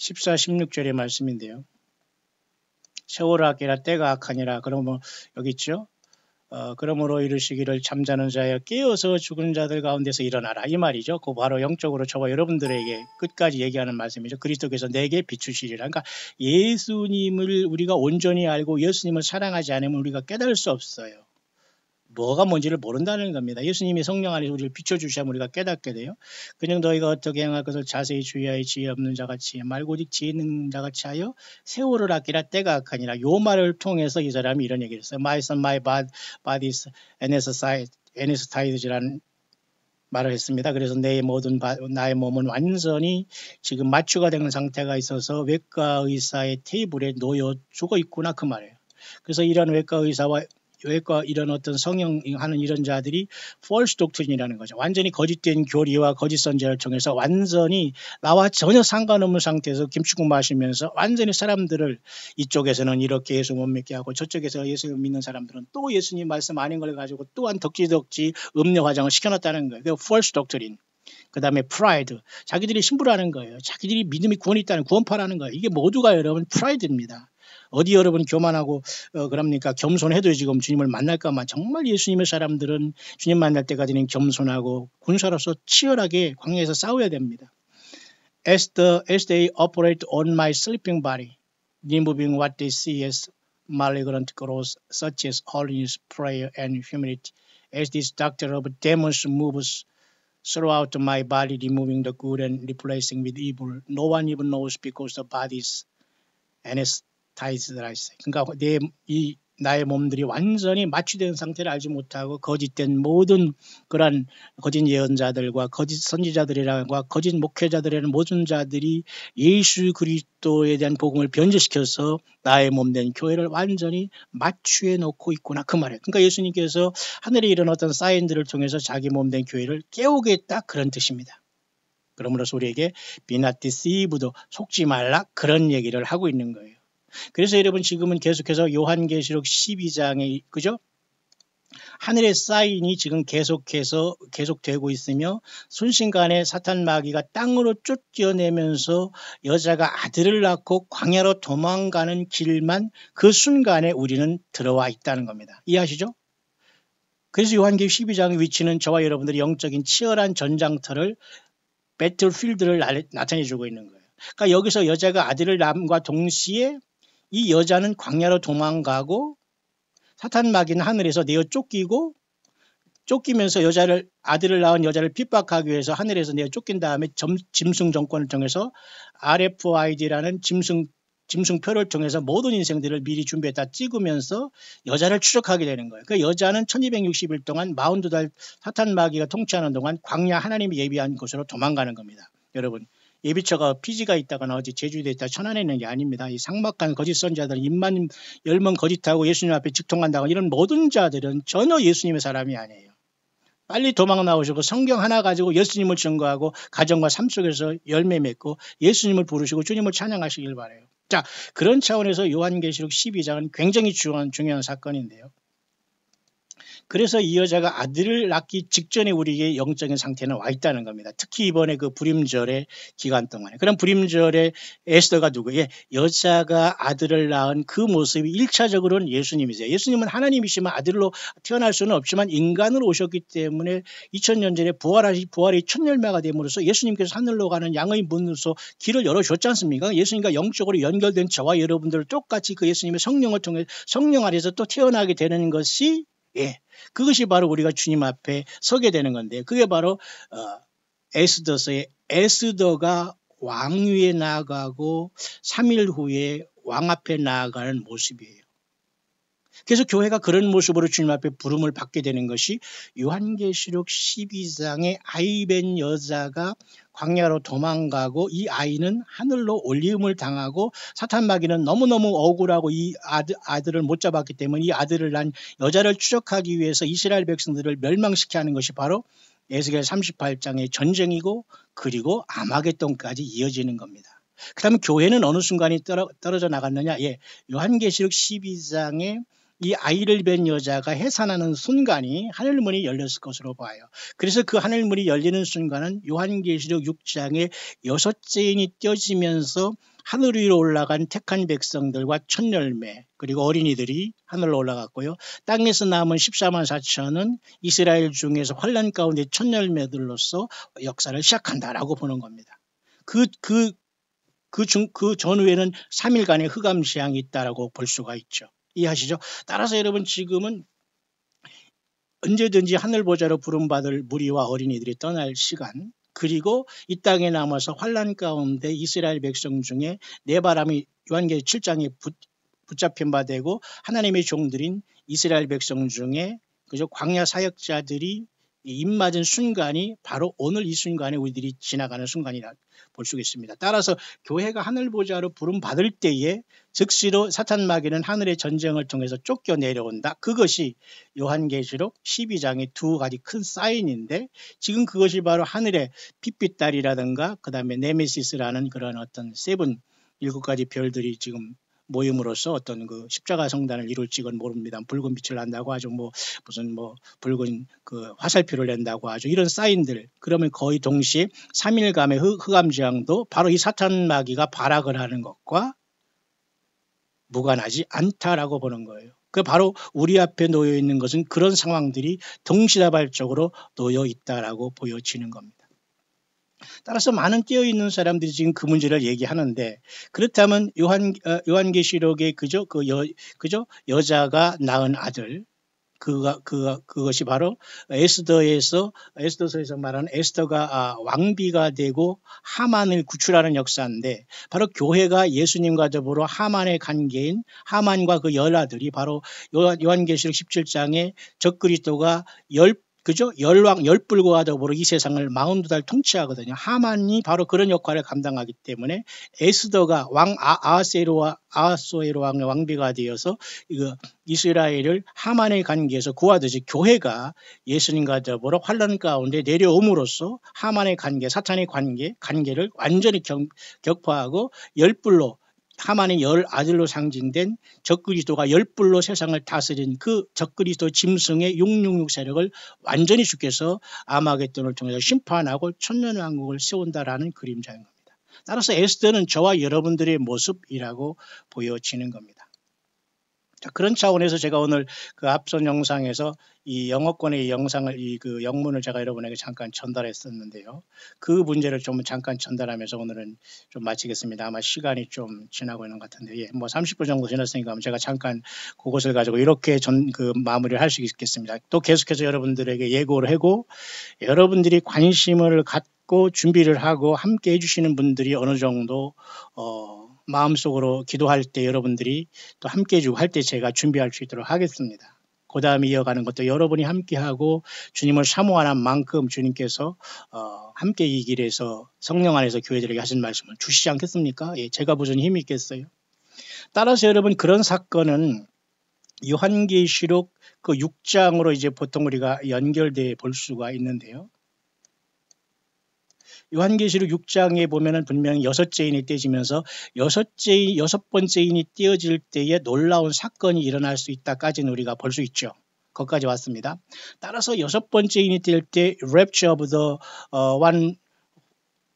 14, 16절의 말씀인데요. 세월을 아끼라 때가 악하니라. 그러면 여기 있죠. 그러므로 이르시기를 잠자는 자여 깨어서 죽은 자들 가운데서 일어나라. 이 말이죠. 그 바로 영적으로 저와 여러분들에게 끝까지 얘기하는 말씀이죠. 그리스도께서 내게 비추시리라. 그러니까 예수님을 우리가 온전히 알고 예수님을 사랑하지 않으면 우리가 깨달을 수 없어요. 뭐가 뭔지를 모른다는 겁니다. 예수님이 성령 안에서 우리를 비춰주셔야 우리가 깨닫게 돼요. 그냥 너희가 어떻게 행할 것을 자세히 주의하여 지혜 없는 자같이 말고 오직 지혜 있는 자같이 하여 세월을 아끼라 때가 악하니라. 요 말을 통해서 이 사람이 이런 얘기를 했어요. My son, my body is anesthetized라는 말을 했습니다. 그래서 나의 몸은 완전히 지금 마취가 되는 상태가 있어서 외과 의사의 테이블에 놓여 죽어 있구나 그 말이에요. 그래서 이런 외과 의사와 이런 어떤 성형하는 이런 자들이 false doctrine이라는 거죠. 완전히 거짓된 교리와 거짓 선지자를 통해서 완전히 나와 전혀 상관없는 상태에서 김치국 마시면서 완전히 사람들을 이쪽에서는 이렇게 예수 못 믿게 하고 저쪽에서 예수 믿는 사람들은 또 예수님 말씀 아닌 걸 가지고 또한 덕지덕지 음료 화장을 시켜놨다는 거예요. 그 false doctrine. 그 다음에 pride. 자기들이 신부라는 거예요. 자기들이 믿음이 구원이 있다는 구원파라는 거예요. 이게 모두가 여러분 pride입니다. 어디 여러분 교만하고 그럽니까? 겸손해도 지금 주님을 만날까만 정말 예수님의 사람들은 주님 만날 때까지는 겸손하고 군사로서 치열하게 광야에서 싸워야 됩니다. As they operate on my sleeping body, removing what they see as malignant growths such as holiness, prayer, and humility, as this doctor of demons moves throughout my body, removing the good and replacing with evil, no one even knows because the body is 그러니까 나의 몸들이 완전히 마취된 상태를 알지 못하고 거짓된 모든 그런 거짓 예언자들과 거짓 선지자들이라과 거짓 목회자들이라는 모든 자들이 예수 그리스도에 대한 복음을 변질시켜서 나의 몸된 교회를 완전히 마취해 놓고 있구나 그 말이에요. 그러니까 예수님께서 하늘에 이런 어떤 사인들을 통해서 자기 몸된 교회를 깨우겠다 그런 뜻입니다. 그러므로서 우리에게 be not deceived, 속지 말라 그런 얘기를 하고 있는 거예요. 그래서 여러분 지금은 계속해서 요한계시록 12장에 그죠? 하늘의 사인이 지금 계속되고 있으며 순식간에 사탄 마귀가 땅으로 쫓겨내면서 여자가 아들을 낳고 광야로 도망가는 길만 그 순간에 우리는 들어와 있다는 겁니다. 이해하시죠? 그래서 요한계시록 12장의 위치는 저와 여러분들이 영적인 치열한 전장터를 배틀필드를 나타내주고 있는 거예요. 그러니까 여기서 여자가 아들을 낳음과 동시에 이 여자는 광야로 도망가고 사탄 마귀는 하늘에서 내어 쫓기면서 아들을 낳은 여자를 핍박하기 위해서 하늘에서 내어 쫓긴 다음에 짐승 정권을 통해서 RFID라는 짐승표를 통해서 모든 인생들을 미리 준비했다 찍으면서 여자를 추적하게 되는 거예요. 그 여자는 1260일 동안 42달 사탄 마귀가 통치하는 동안 광야 하나님이 예비한 곳으로 도망가는 겁니다. 여러분. 예비처가 피지가 있다거나 어디 제주도에 있다 천안에 있는 게 아닙니다. 이 삭막한 거짓 선지자들 입만 열면 거짓하고 예수님 앞에 직통한다고 이런 모든 자들은 전혀 예수님의 사람이 아니에요. 빨리 도망 나오시고 성경 하나 가지고 예수님을 증거하고 가정과 삶 속에서 열매 맺고 예수님을 부르시고 주님을 찬양하시길 바라요. 자, 그런 차원에서 요한계시록 12장은 굉장히 중요한 사건인데요. 그래서 이 여자가 아들을 낳기 직전에 우리에게 영적인 상태는 와 있다는 겁니다. 특히 이번에 그 불임절의 기간 동안에. 그럼 불임절에 에스더가 누구예요? 여자가 아들을 낳은 그 모습이 1차적으로는 예수님이세요. 예수님은 하나님이시면 아들로 태어날 수는 없지만 인간으로 오셨기 때문에 2000년 전에 부활의 첫 열매가 됨으로써 예수님께서 하늘로 가는 양의 문으로서 길을 열어줬지 않습니까? 예수님과 영적으로 연결된 저와 여러분들 똑같이 그 예수님의 성령을 통해 성령 아래서 또 태어나게 되는 것이 그것이 바로 우리가 주님 앞에 서게 되는 건데 그게 바로 에스더서의 에스더가 왕 위에 나아가고 3일 후에 왕 앞에 나아가는 모습이에요. 그래서 교회가 그런 모습으로 주님 앞에 부름을 받게 되는 것이 요한계시록 12장의 아이벤 여자가 광야로 도망가고 이 아이는 하늘로 올리움을 당하고 사탄 마귀는 너무너무 억울하고 이 아들을 못 잡았기 때문에 이 아들을 낳은 여자를 추적하기 위해서 이스라엘 백성들을 멸망시키게 하는 것이 바로 에스겔 38장의 전쟁이고 그리고 아마겟돈까지 이어지는 겁니다. 그 다음에 교회는 어느 순간이 떨어져 나갔느냐? 요한계시록 12장에 이 아이를 뵌 여자가 해산하는 순간이 하늘문이 열렸을 것으로 봐요. 그래서 그 하늘문이 열리는 순간은 요한계시록 6장에 6째 인이 떼어지면서 하늘 위로 올라간 택한 백성들과 첫 열매 그리고 어린이들이 하늘로 올라갔고요. 땅에서 남은 14만 4천은 이스라엘 중에서 환란 가운데 첫 열매들로서 역사를 시작한다라고 보는 겁니다. 그 전후에는 3일간의 흑암 재앙이 있다라고 볼 수가 있죠. 이해하시죠? 따라서 여러분 지금은 언제든지 하늘 보좌로 부름받을 무리와 어린이들이 떠날 시간, 그리고 이 땅에 남아서 환란 가운데 이스라엘 백성 중에 네 바람이 요한계시록 7장에 붙잡힌 바 되고 하나님의 종들인 이스라엘 백성 중에 그저 광야 사역자들이 입맞은 순간이 바로 오늘 이 순간에 우리들이 지나가는 순간이라 볼 수 있습니다. 따라서 교회가 하늘 보좌로 부름받을 때에 즉시로 사탄 마귀는 하늘의 전쟁을 통해서 쫓겨 내려온다. 그것이 요한계시록 12장의 두 가지 큰 사인인데 지금 그것이 바로 하늘의 핏빛달이라든가 그 다음에 네메시스라는 그런 어떤 일곱 가지 별들이 지금 모임으로써 어떤 그 십자가 성단을 이룰지건 모릅니다. 붉은 빛을 난다고 하죠. 무슨 붉은 그 화살표를 낸다고 하죠. 이런 사인들. 그러면 거의 동시에 3일간의 흑암 재앙도 바로 이 사탄 마귀가 발악을 하는 것과 무관하지 않다라고 보는 거예요. 그 바로 우리 앞에 놓여 있는 것은 그런 상황들이 동시다발적으로 놓여 있다라고 보여지는 겁니다. 따라서 많은 깨어있는 사람들이 지금 그 문제를 얘기하는데 그렇다면 요한계시록에 그저 여자가 낳은 아들 그것이 바로 에스더서에서 말하는 에스더가 왕비가 되고 하만을 구출하는 역사인데 바로 교회가 예수님과 더불어 하만의 관계인 하만과 그 열아들이 바로 요한계시록 17장에 적그리스도가 열불과 더불어 이 세상을 42달 통치하거든요. 하만이 바로 그런 역할을 감당하기 때문에 에스더가 아하수에로 왕의 왕비가 되어서 이스라엘을 하만의 관계에서 구하듯이 교회가 예수님과 더불어 환란 가운데 내려옴으로써 하만의 관계, 사탄의 관계를 완전히 격파하고 열불로 하만의 열 아들로 상징된 적그리스도가 열불로 세상을 다스린 그 적그리스도 짐승의 666 세력을 완전히 주께서 아마겟돈을 통해서 심판하고 천년왕국을 세운다라는 그림자인 겁니다. 따라서 에스더는 저와 여러분들의 모습이라고 보여지는 겁니다. 자, 그런 차원에서 제가 오늘 그 앞선 영상에서 이 영어권의 영상을 그 영문을 제가 여러분에게 잠깐 전달했었는데요. 그 문제를 좀 잠깐 전달하면서 오늘은 좀 마치겠습니다. 아마 시간이 좀 지나고 있는 것 같은데 30분 정도 지났으니까 제가 잠깐 그것을 가지고 이렇게 마무리를 할 수 있겠습니다. 또 계속해서 여러분들에게 예고를 하고 여러분들이 관심을 갖고 준비를 하고 함께 해주시는 분들이 어느 정도 마음속으로 기도할 때 여러분들이 또 함께 해주고 할 때 제가 준비할 수 있도록 하겠습니다. 그 다음에 이어가는 것도 여러분이 함께하고 주님을 사모하는 만큼 주님께서 함께 이 길에서 성령 안에서 교회들에게 하신 말씀을 주시지 않겠습니까? 제가 무슨 힘이 있겠어요? 따라서 여러분 그런 사건은 요한계시록 그 6장으로 이제 보통 우리가 연결돼 볼 수가 있는데요. 요한계시록 6장에 보면은 분명히 6째 인이 떼지면서 6번째 인이 떼어질 때에 놀라운 사건이 일어날 수 있다까지는 우리가 볼 수 있죠. 거기까지 왔습니다. 따라서 6번째 인이 뗄 때 Rapture of the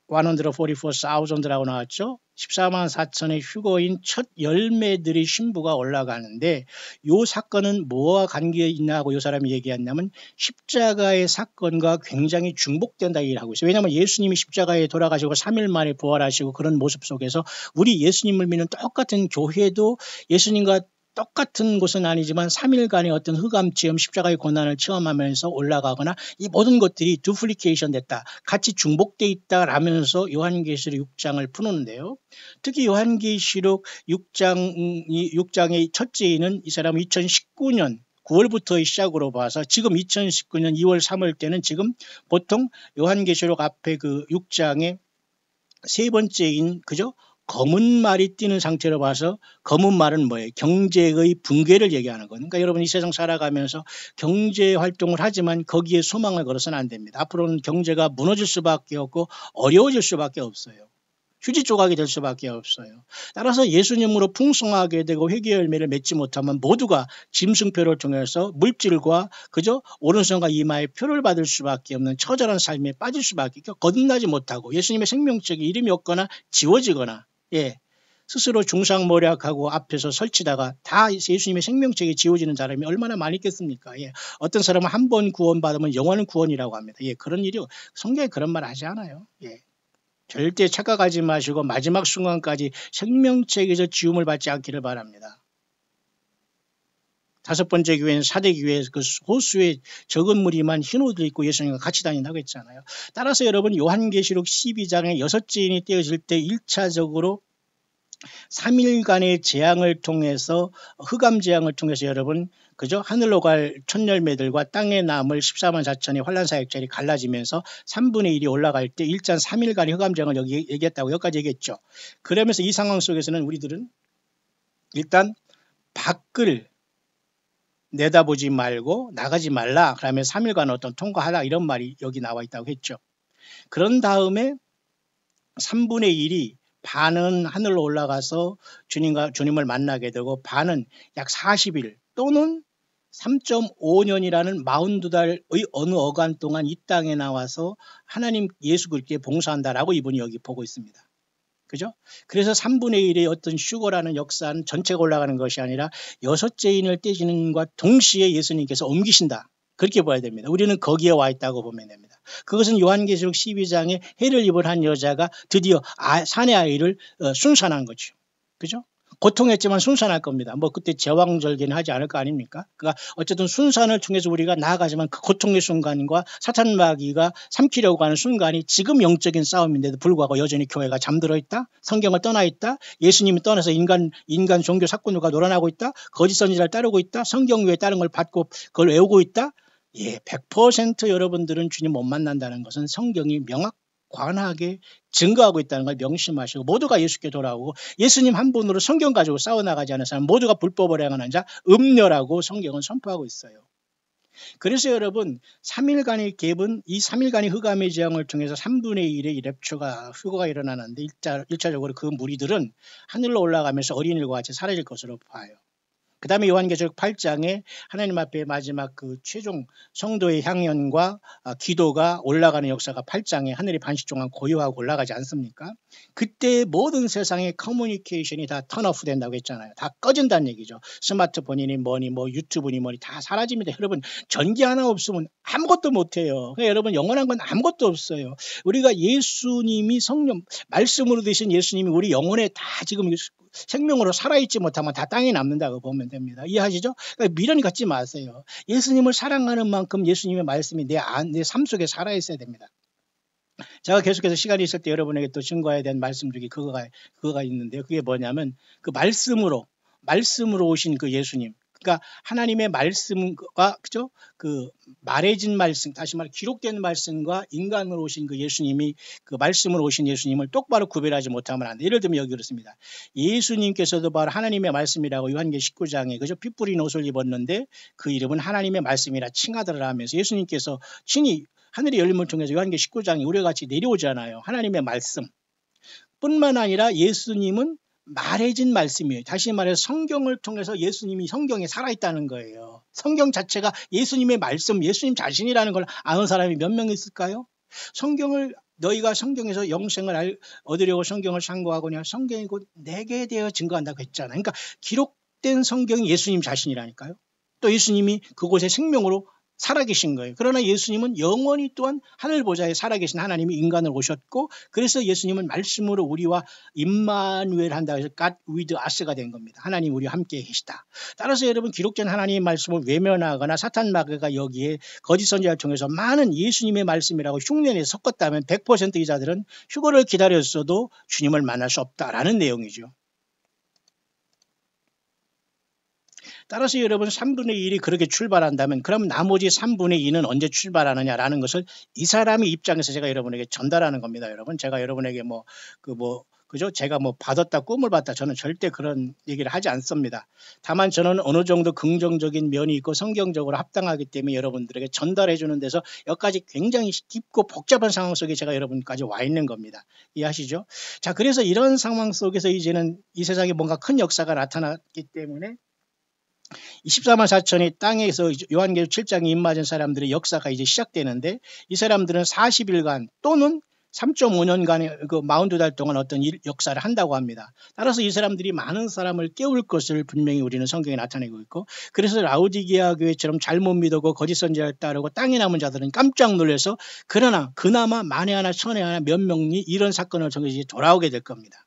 144,000이라고 나왔죠. 14만 4천의 휴거인 첫 열매들의 신부가 올라가는데 이 사건은 뭐와 관계 있냐고 이 사람이 얘기했냐면 십자가의 사건과 굉장히 중복된다 얘기를 하고 있어요. 왜냐하면 예수님이 십자가에 돌아가시고 3일 만에 부활하시고 그런 모습 속에서 우리 예수님을 믿는 똑같은 교회도 예수님과 똑같은 곳은 아니지만 3일간의 어떤 흑암체험 십자가의 고난을 체험하면서 올라가거나 이 모든 것들이 두플리케이션 됐다. 같이 중복돼 있다라면서 요한계시록 6장을 푸는데요. 특히 요한계시록 6장의 첫째인은 이 사람은 2019년 9월부터의 시작으로 봐서 지금 2019년 2월 3월 때는 지금 보통 요한계시록 앞에 그 6장의 세 번째인 그죠? 검은 말이 뛰는 상태로 봐서 검은 말은 뭐예요? 경제의 붕괴를 얘기하는 거예요. 그러니까 여러분 이 세상 살아가면서 경제 활동을 하지만 거기에 소망을 걸어서는 안 됩니다. 앞으로는 경제가 무너질 수밖에 없고 어려워질 수밖에 없어요. 휴지 조각이 될 수밖에 없어요. 따라서 예수님으로 풍성하게 되고 회개 열매를 맺지 못하면 모두가 짐승표를 통해서 물질과 그저 오른손과 이마에 표를 받을 수밖에 없는 처절한 삶에 빠질 수밖에 거듭나지 못하고 예수님의 생명책에 이름이 없거나 지워지거나 스스로 중상모략하고 앞에서 설치다가 다 예수님의 생명책에 지워지는 사람이 얼마나 많이 있겠습니까? 예. 어떤 사람은 한 번 구원받으면 영원한 구원이라고 합니다. 예. 그런 일이 성경에 그런 말 하지 않아요. 예. 절대 착각하지 마시고 마지막 순간까지 생명책에서 지움을 받지 않기를 바랍니다. 5번째 교회는 사대교회 그 호수에 적은 무리만 흰 옷을 입고 예수님과 같이 다닌다고 했잖아요. 따라서 여러분 요한계시록 12장에 6째인이 떼어질 때 1차적으로 3일간의 재앙을 통해서 흑암 재앙을 통해서 여러분 그죠? 하늘로 갈 촌열매들과 땅에 남을 14만 4천의 환란사역자들이 갈라지면서 3분의 1이 올라갈 때 1장 3일간의 흑암 재앙을 여기 얘기했다고 여기까지 얘기했죠. 그러면서 이 상황 속에서는 우리들은 일단 밖을 내다보지 말고 나가지 말라. 그러면 3일간 어떤 통과하라 이런 말이 여기 나와 있다고 했죠. 그런 다음에 3분의 1이 반은 하늘로 올라가서 주님을 만나게 되고 반은 약 40일 또는 3.5년이라는 42달의 어느 어간 동안 이 땅에 나와서 하나님 예수 그리스도께 봉사한다라고 이분이 여기 보고 있습니다. 그죠? 그래서 3분의 1의 어떤 휴거라는 역사는 전체가 올라가는 것이 아니라 6째 인을 떼시는 것과 동시에 예수님께서 옮기신다. 그렇게 봐야 됩니다. 우리는 거기에 와 있다고 보면 됩니다. 그것은 요한계시록 12장에 해를 입은 한 여자가 드디어 사내 아이를 순산한 거죠. 그죠? 고통했지만 순산할 겁니다. 뭐 그때 제왕절개는 하지 않을 거 아닙니까? 그러니까 어쨌든 순산을 통해서 우리가 나아가지만 그 고통의 순간과 사탄 마귀가 삼키려고 하는 순간이 지금 영적인 싸움인데도 불구하고 여전히 교회가 잠들어 있다. 성경을 떠나 있다. 예수님이 떠나서 인간 종교 사건들과 놀아나고 있다. 거짓 선지자를 따르고 있다. 성경 외에 다른 걸 받고 그걸 외우고 있다. 예, 100% 여러분들은 주님 못 만난다는 것은 성경이 명확하게 증거하고 있다는 걸 명심하시고 모두가 예수께 돌아오고 예수님 한 분으로 성경 가지고 싸워나가지 않은 사람 모두가 불법을 행하는 자 음녀라고 성경은 선포하고 있어요. 그래서 여러분 3일간의 갭은 이 3일간의 흑암의 재앙을 통해서 3분의 1의 랩처가 휴거가 일어나는데 1차적으로 그 무리들은 하늘로 올라가면서 어린이들과 같이 사라질 것으로 봐요. 그 다음에 요한계시록 8장에 하나님 앞에 마지막 그 최종 성도의 향연과 기도가 올라가는 역사가 8장에 하늘이 반씩 동안 고요하고 올라가지 않습니까? 그때 모든 세상의 커뮤니케이션이 다 턴오프 된다고 했잖아요. 다 꺼진다는 얘기죠. 스마트폰이니 뭐니 뭐 유튜브니 뭐니 다 사라집니다. 여러분 전기 하나 없으면 아무것도 못해요. 그러니까 여러분 영원한 건 아무것도 없어요. 우리가 예수님이 성령 말씀으로 되신 예수님이 우리 영혼에 다 지금 생명으로 살아있지 못하면 다 땅에 남는다고 보면 됩니다. 이해하시죠? 그러니까 미련이 갖지 마세요. 예수님을 사랑하는 만큼 예수님의 말씀이 내 삶 속에 살아있어야 됩니다. 제가 계속해서 시간이 있을 때 여러분에게 또 증거해야 되는 말씀 중에 그거가 있는데요. 그게 뭐냐면 그 말씀으로 오신 그 예수님. 그러니까 하나님의 말씀과 그죠? 그 말해진 말씀, 다시 말해 기록된 말씀과 인간으로 오신 그 예수님이 그 말씀으로 오신 예수님을 똑바로 구별하지 못하면 안 돼. 예를 들면 여기 그렇습니다. 예수님께서도 바로 하나님의 말씀이라고 요한계 19장에 그죠? 피 뿌린 옷을 입었는데 그 이름은 하나님의 말씀이라 칭하더라 하면서 예수님께서 친히 하늘의 열림을 통해서 요한계 19장에 우리와 같이 내려오잖아요. 하나님의 말씀. 뿐만 아니라 예수님은 말해진 말씀이에요. 다시 말해서 성경을 통해서 예수님이 성경에 살아있다는 거예요. 성경 자체가 예수님의 말씀, 예수님 자신이라는 걸 아는 사람이 몇 명 있을까요? 너희가 성경에서 영생을 얻으려고 성경을 상고하거냐 성경이 곧 내게 대하여 증거한다고 했잖아요. 그러니까 기록된 성경이 예수님 자신이라니까요. 또 예수님이 그곳에 생명으로 살아계신 거예요. 그러나 예수님은 영원히 또한 하늘 보좌에 살아계신 하나님이 인간으로 오셨고 그래서 예수님은 말씀으로 우리와 임마누엘 한다고 해서 God with us가 된 겁니다. 하나님 우리와 함께 계시다. 따라서 여러분 기록된 하나님의 말씀을 외면하거나 사탄 마귀가 여기에 거짓 선지자를 통해서 많은 예수님의 말씀이라고 흉내내 섞었다면 100% 이 자들은 휴거를 기다렸어도 주님을 만날 수 없다라는 내용이죠. 따라서 여러분 3분의 1이 그렇게 출발한다면 그럼 나머지 3분의 2는 언제 출발하느냐라는 것을 이 사람의 입장에서 제가 여러분에게 전달하는 겁니다. 여러분 제가 여러분에게 그죠? 제가 받았다 꿈을 봤다 저는 절대 그런 얘기를 하지 않습니다. 다만 저는 어느 정도 긍정적인 면이 있고 성경적으로 합당하기 때문에 여러분들에게 전달해 주는 데서 여기까지 굉장히 깊고 복잡한 상황 속에 제가 여러분까지 와 있는 겁니다. 이해하시죠? 자, 그래서 이런 상황 속에서 이제는 이 세상에 뭔가 큰 역사가 나타났기 때문에 24만 4천이 땅에서 요한계시록 7장에 입맞은 사람들의 역사가 이제 시작되는데 이 사람들은 40일간 또는 3.5년간의 그 42달 동안 어떤 역사를 한다고 합니다. 따라서 이 사람들이 많은 사람을 깨울 것을 분명히 우리는 성경에 나타내고 있고, 그래서 라오디게아 교회처럼 잘못 믿고 거짓 선지자를 따르고 땅에 남은 자들은 깜짝 놀라서 그러나 그나마 만에 하나 천에 하나 몇 명이 이런 사건을 통해서 돌아오게 될 겁니다.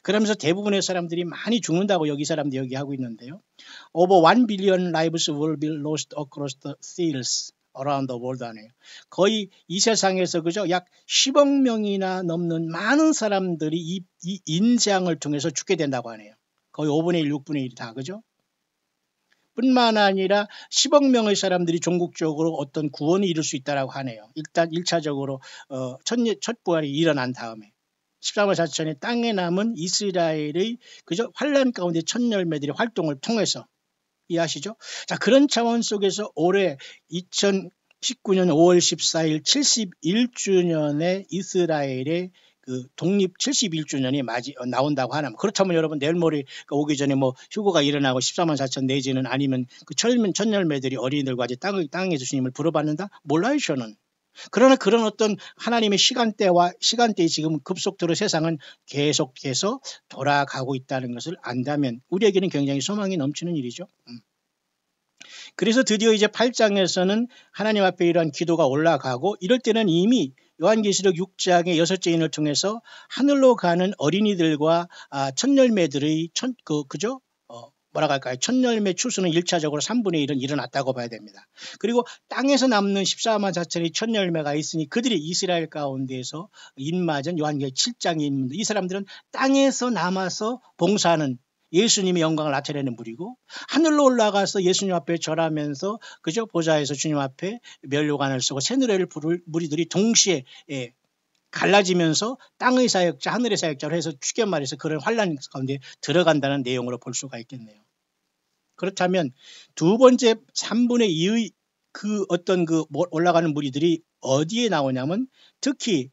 그러면서 대부분의 사람들이 많이 죽는다고 여기 사람들이 얘기하고 있는데요. Over 1 billion lives will be lost across the seas around the world 하네요. 거의 이 세상에서 그죠? 약 10억 명이나 넘는 많은 사람들이 이 인장을 통해서 죽게 된다고 하네요. 거의 5분의 1, 6분의 1이 다 그죠? 뿐만 아니라 10억 명의 사람들이 종국적으로 어떤 구원을 이룰 수 있다고 하네요. 일단 1차적으로 첫 부활이 일어난 다음에 13월 4천에 땅에 남은 이스라엘의 그저 환란 가운데 첫 열매들의 활동을 통해서 이해하시죠? 자, 그런 차원 속에서 올해 2019년 5월 14일 71주년의 이스라엘의 그 독립 71주년이 나온다고 하나. 그렇다면 여러분 내일 모레 오기 전에 뭐 휴거가 일어나고 13만 4천 내지는 아니면 그 첫 열매들이 어린이들과 이제 땅에 주님을 부르받는다? 몰라요, 저는. 그러나 그런 어떤 하나님의 시간대에 지금 급속도로 세상은 계속해서 돌아가고 있다는 것을 안다면 우리에게는 굉장히 소망이 넘치는 일이죠. 그래서 드디어 이제 8장에서는 하나님 앞에 이러한 기도가 올라가고, 이럴 때는 이미 요한계시록 6장의 6째인을 통해서 하늘로 가는 어린이들과 첫 열매들의 첫 열매 추수는 1차적으로 3분의 1은 일어났다고 봐야 됩니다. 그리고 땅에서 남는 14만 4천의 첫 열매가 있으니 그들이 이스라엘 가운데에서 인맞은 요한계시록 7장의 인물들, 이 사람들은 땅에서 남아서 봉사하는 예수님의 영광을 나타내는 무리고, 하늘로 올라가서 예수님 앞에 절하면서 그저 보좌에서 주님 앞에 면류관을 쓰고 새노래를 부를 무리들이 동시에 갈라지면서 땅의 사역자 하늘의 사역자로 해서 쉽게 말해서 그런 환란 가운데 들어간다는 내용으로 볼 수가 있겠네요. 그렇다면 두 번째 3분의 2의 그 어떤 그 올라가는 무리들이 어디에 나오냐면, 특히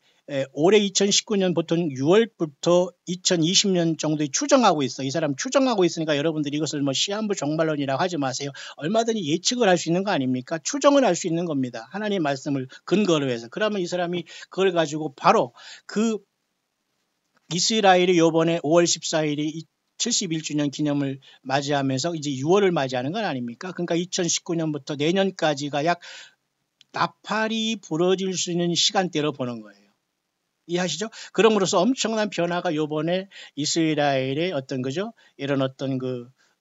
올해 2019년 보통 6월부터 2020년 정도에 추정하고 있어. 이 사람 추정하고 있으니까 여러분들이 이것을 뭐 시한부 정말론이라고 하지 마세요. 얼마든지 예측을 할 수 있는 거 아닙니까? 추정을 할 수 있는 겁니다. 하나님의 말씀을 근거로 해서. 그러면 이 사람이 그걸 가지고 바로 그 이스라엘이 요번에 5월 14일이 71주년 기념을 맞이하면서 이제 6월을 맞이하는 건 아닙니까? 그러니까 2019년부터 내년까지가 약 나팔이 부러질 수 있는 시간대로 보는 거예요. 이해하시죠? 그럼으로써 엄청난 변화가 요번에 이스라엘의 어떤 거죠? 이런 어떤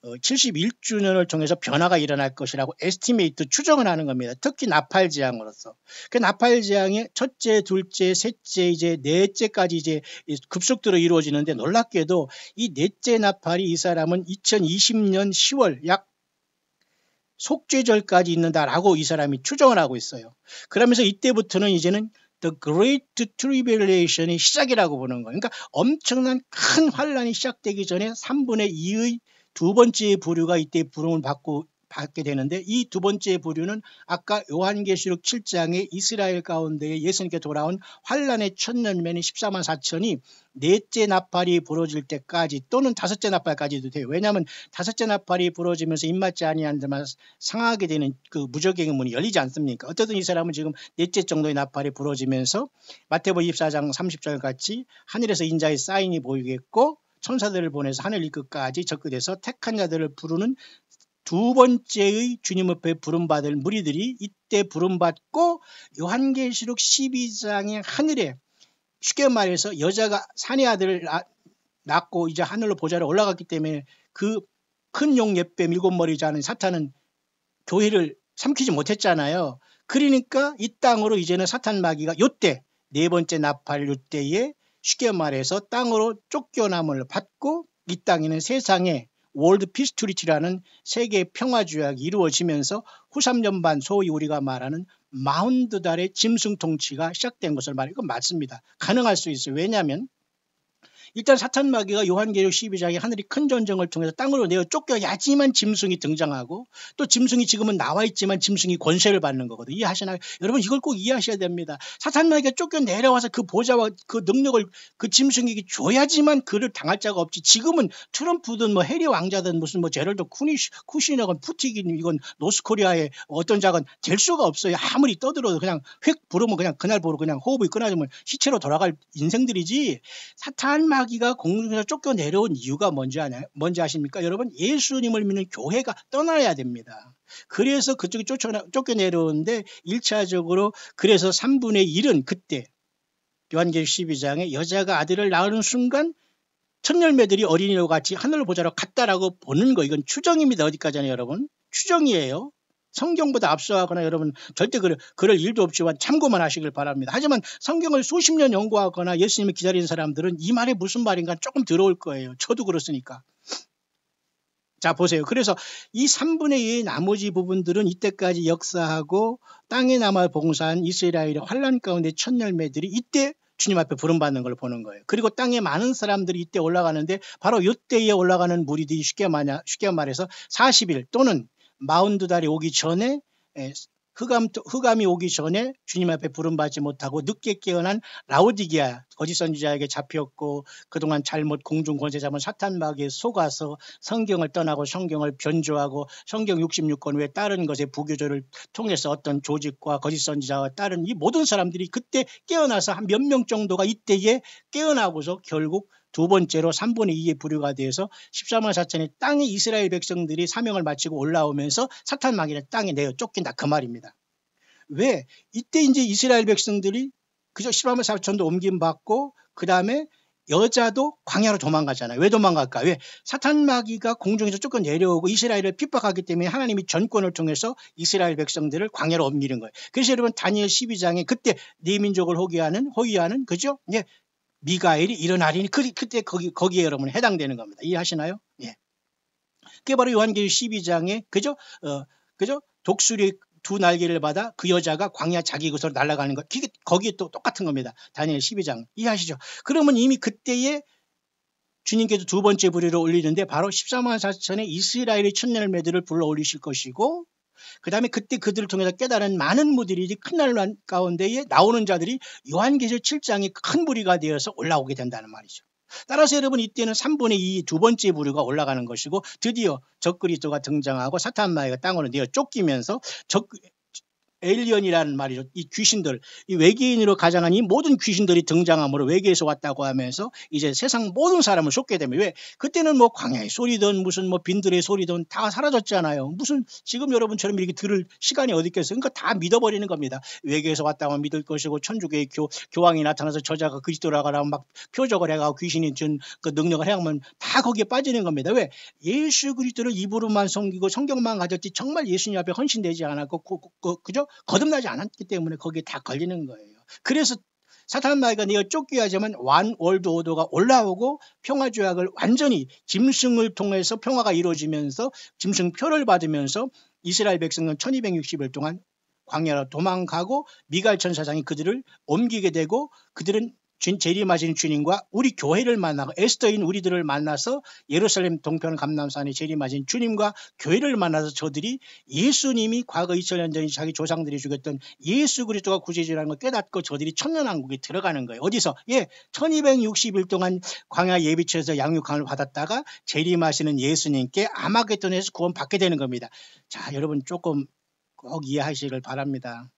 71주년을 통해서 변화가 일어날 것이라고 에스티메이트 추정을 하는 겁니다. 특히 나팔재앙으로서. 그 나팔재앙이 첫째, 둘째, 셋째, 이제 넷째까지 이제 급속도로 이루어지는데, 놀랍게도 이 넷째 나팔이 이 사람은 2020년 10월 약 속죄절까지 있는다라고 이 사람이 추정을 하고 있어요. 그러면서 이때부터는 이제는 The Great Tribulation이 시작이라고 보는 거예요. 그러니까 엄청난 큰 환란이 시작되기 전에 3분의 2의 두 번째 부류가 이때 부름을 받게 되는데, 이 두 번째 부류는 아까 요한계시록 7장의 이스라엘 가운데 예수님께 돌아온 환란의 첫 열매는 14만 4천이 넷째 나팔이 부러질 때까지 또는 다섯째 나팔까지도 돼요. 왜냐하면 다섯째 나팔이 부러지면서 입맞지 아니한 데만 상하게 되는 그 무적의 문이 열리지 않습니까? 어쨌든 이 사람은 지금 넷째 정도의 나팔이 부러지면서 마태복음 24장 30절 같이 하늘에서 인자의 사인이 보이겠고 천사들을 보내서 하늘 이 끝까지 접근해서 택한 자들을 부르는 두 번째의 주님 앞에 부름받을 무리들이 이때 부름받고, 요한계시록 12장의 하늘에 쉽게 말해서 여자가 사내 아들을 낳고 이제 하늘로 보좌로 올라갔기 때문에 그 큰 용 옛뱀 7머리 자는 사탄은 교회를 삼키지 못했잖아요. 그러니까 이 땅으로 이제는 사탄 마귀가 요때 네 번째 나팔 요때에 쉽게 말해서 땅으로 쫓겨남을 받고, 이 땅에는 세상에 월드 피스 트리티라는 세계 평화 조약이 이루어지면서 후3년반 소위 우리가 말하는 42달의 짐승 통치가 시작된 것을 말해요. 이건 맞습니다. 가능할 수 있어요. 왜냐하면 일단 사탄 마귀가 요한계시록 12장에 하늘이 큰 전쟁을 통해서 땅으로 내어 쫓겨야지만 짐승이 등장하고, 또 짐승이 지금은 나와 있지만 짐승이 권세를 받는 거거든요. 이해하시나요? 여러분 이걸 꼭 이해하셔야 됩니다. 사탄 마귀가 쫓겨 내려와서 그 보좌와 그 능력을 그 짐승에게 줘야지만 그를 당할 자가 없지. 지금은 트럼프든 뭐 해리 왕자든 무슨 뭐 제럴드 쿠시너건 푸티긴 이건 노스코리아의 어떤 자건 될 수가 없어요. 아무리 떠들어도 그냥 획 부르면 그냥 그날 보러 그냥 호흡이 끊어지면 시체로 돌아갈 인생들이지. 사탄 마귀가 공중에서 쫓겨 내려온 이유가 뭔지 아십니까? 여러분, 예수님을 믿는 교회가 떠나야 됩니다. 그래서 그쪽이 쫓겨 내려오는데 1차적으로 그래서 3분의 1은 그때 요한계시록 12장에 여자가 아들을 낳는 순간 첫 열매들이 어린이와 같이 하늘을 보자로 갔다라고 보는 거, 이건 추정입니다. 어디까지나 여러분, 추정이에요. 성경보다 앞서가거나 여러분 절대 그럴 일도 없지만 참고만 하시길 바랍니다. 하지만 성경을 수십 년 연구하거나 예수님을 기다리는 사람들은 이 말이 무슨 말인가 조금 들어올 거예요. 저도 그렇으니까. 자, 보세요. 그래서 이 3분의 2의 나머지 부분들은 이때까지 역사하고 땅에 남아 봉사한 이스라엘의 환란 가운데 첫 열매들이 이때 주님 앞에 부름받는 걸 보는 거예요. 그리고 땅에 많은 사람들이 이때 올라가는데 바로 이때에 올라가는 무리들이 쉽게 말해서 40일 또는 42달이 오기 전에 흑암이 오기 전에 주님 앞에 부름받지 못하고 늦게 깨어난 라오디게아 거짓 선지자에게 잡혔고 그동안 잘못 공중 권세 잡은 사탄 마귀에 속아서 성경을 떠나고 성경을 변조하고 성경 66권 외에 다른 것의 부교조를 통해서 어떤 조직과 거짓 선지자와 다른 이 모든 사람들이 그때 깨어나서 한 몇 명 정도가 이때에 깨어나고서 결국 두 번째로 3분의 2의 부류가 되어서 14만 4천의 땅에 이스라엘 백성들이 사명을 마치고 올라오면서 사탄 마귀는 땅에 내어 쫓긴다, 그 말입니다. 왜? 이때 이제 이스라엘 백성들이 그저 14만 4천도 옮김받고 그 다음에 여자도 광야로 도망가잖아요. 왜 도망갈까? 왜? 사탄 마귀가 공중에서 쫓겨 내려오고 이스라엘을 핍박하기 때문에 하나님이 전권을 통해서 이스라엘 백성들을 광야로 옮기는 거예요. 그래서 여러분 다니엘 12장에 그때 네 민족을 호위하는 그죠? 예. 미가엘이 일어나리니 그때 거기에 여러분 해당되는 겁니다. 이해하시나요? 예. 그게 바로 요한계시록 12장에 그죠? 독수리 두 날개를 받아 그 여자가 광야 자기 곳으로 날아가는 것. 거기에 또 똑같은 겁니다. 다니엘 12장. 이해하시죠? 그러면 이미 그때에 주님께서 두 번째 부류를 올리는데 바로 14만 4천의 이스라엘의 첫 열매들을 불러 올리실 것이고, 그 다음에 그때 그들을 통해서 깨달은 많은 무리들이 큰 날 가운데에 나오는 자들이 요한계시록 7장이 큰 무리가 되어서 올라오게 된다는 말이죠. 따라서 여러분 이때는 3분의 2 두 번째 부류가 올라가는 것이고 드디어 적그리스도가 등장하고 사탄 마귀가 땅으로 내어 쫓기면서 에일리언이라는 말이죠. 이 귀신들, 이 외계인으로 가장한 이 모든 귀신들이 등장함으로 외계에서 왔다고 하면서 이제 세상 모든 사람을 쏟게 되면, 왜? 그때는 뭐 광야의 소리든 무슨 뭐 빈들의 소리든 다 사라졌잖아요. 무슨 지금 여러분처럼 이렇게 들을 시간이 어디 있겠어요. 그러니까 다 믿어버리는 겁니다. 외계에서 왔다고 믿을 것이고 천주교의 교황이 나타나서 저자가 그리스도라고 하면 막 표적을 해가고 귀신이 준 그 능력을 해가면 다 거기에 빠지는 겁니다. 왜? 예수 그리스도를 입으로만 섬기고 성경만 가졌지 정말 예수님 앞에 헌신되지 않았고 그죠? 거듭나지 않았기 때문에 거기에 다 걸리는 거예요. 그래서 사탄 마귀가 내어 쫓겨야지만 완 월드 오더가 올라오고 평화 조약을 완전히 짐승을 통해서 평화가 이루어지면서 짐승표를 받으면서 이스라엘 백성은 1260일 동안 광야로 도망가고 미가엘 천사장이 그들을 옮기게 되고 그들은 재림하신 주님과 우리 교회를 만나고 에스더인 우리들을 만나서 예루살렘 동편 감람산에 재림하신 주님과 교회를 만나서 저들이 예수님이 과거 2000년 전에 자기 조상들이 죽였던 예수 그리스도가 구세주라는 걸 깨닫고 저들이 천년왕국에 들어가는 거예요. 어디서? 1260일 동안 광야 예비처에서 양육함을 받았다가 재림하시는 예수님께 아마겟돈에서 구원받게 되는 겁니다. 자, 여러분 조금 꼭 이해하시길 바랍니다.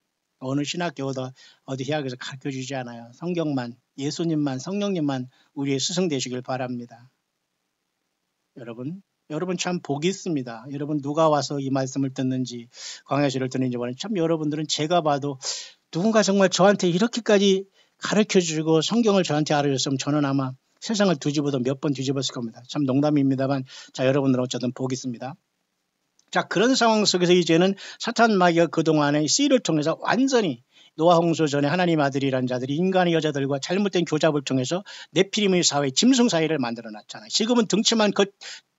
어느 신학교도 어디 대학에서 가르쳐주지 않아요. 성경만, 예수님만, 성령님만 우리의 스승 되시길 바랍니다. 여러분 참 복이 있습니다. 여러분 누가 와서 이 말씀을 듣는지 광야시를 듣는지 모르는 참 여러분들은 제가 봐도 누군가 정말 저한테 이렇게까지 가르쳐주고 성경을 저한테 알려줬으면 저는 아마 세상을 뒤집어도 몇 번 뒤집었을 겁니다. 참 농담입니다만 자, 여러분들은 어쨌든 복이 있습니다. 자, 그런 상황 속에서 이제는 사탄 마귀가 그동안의 씨를 통해서 완전히 노아 홍수 전에 하나님 아들이란 자들이 인간의 여자들과 잘못된 교잡을 통해서 네피림의 사회, 짐승 사회를 만들어 놨잖아요. 지금은 등치만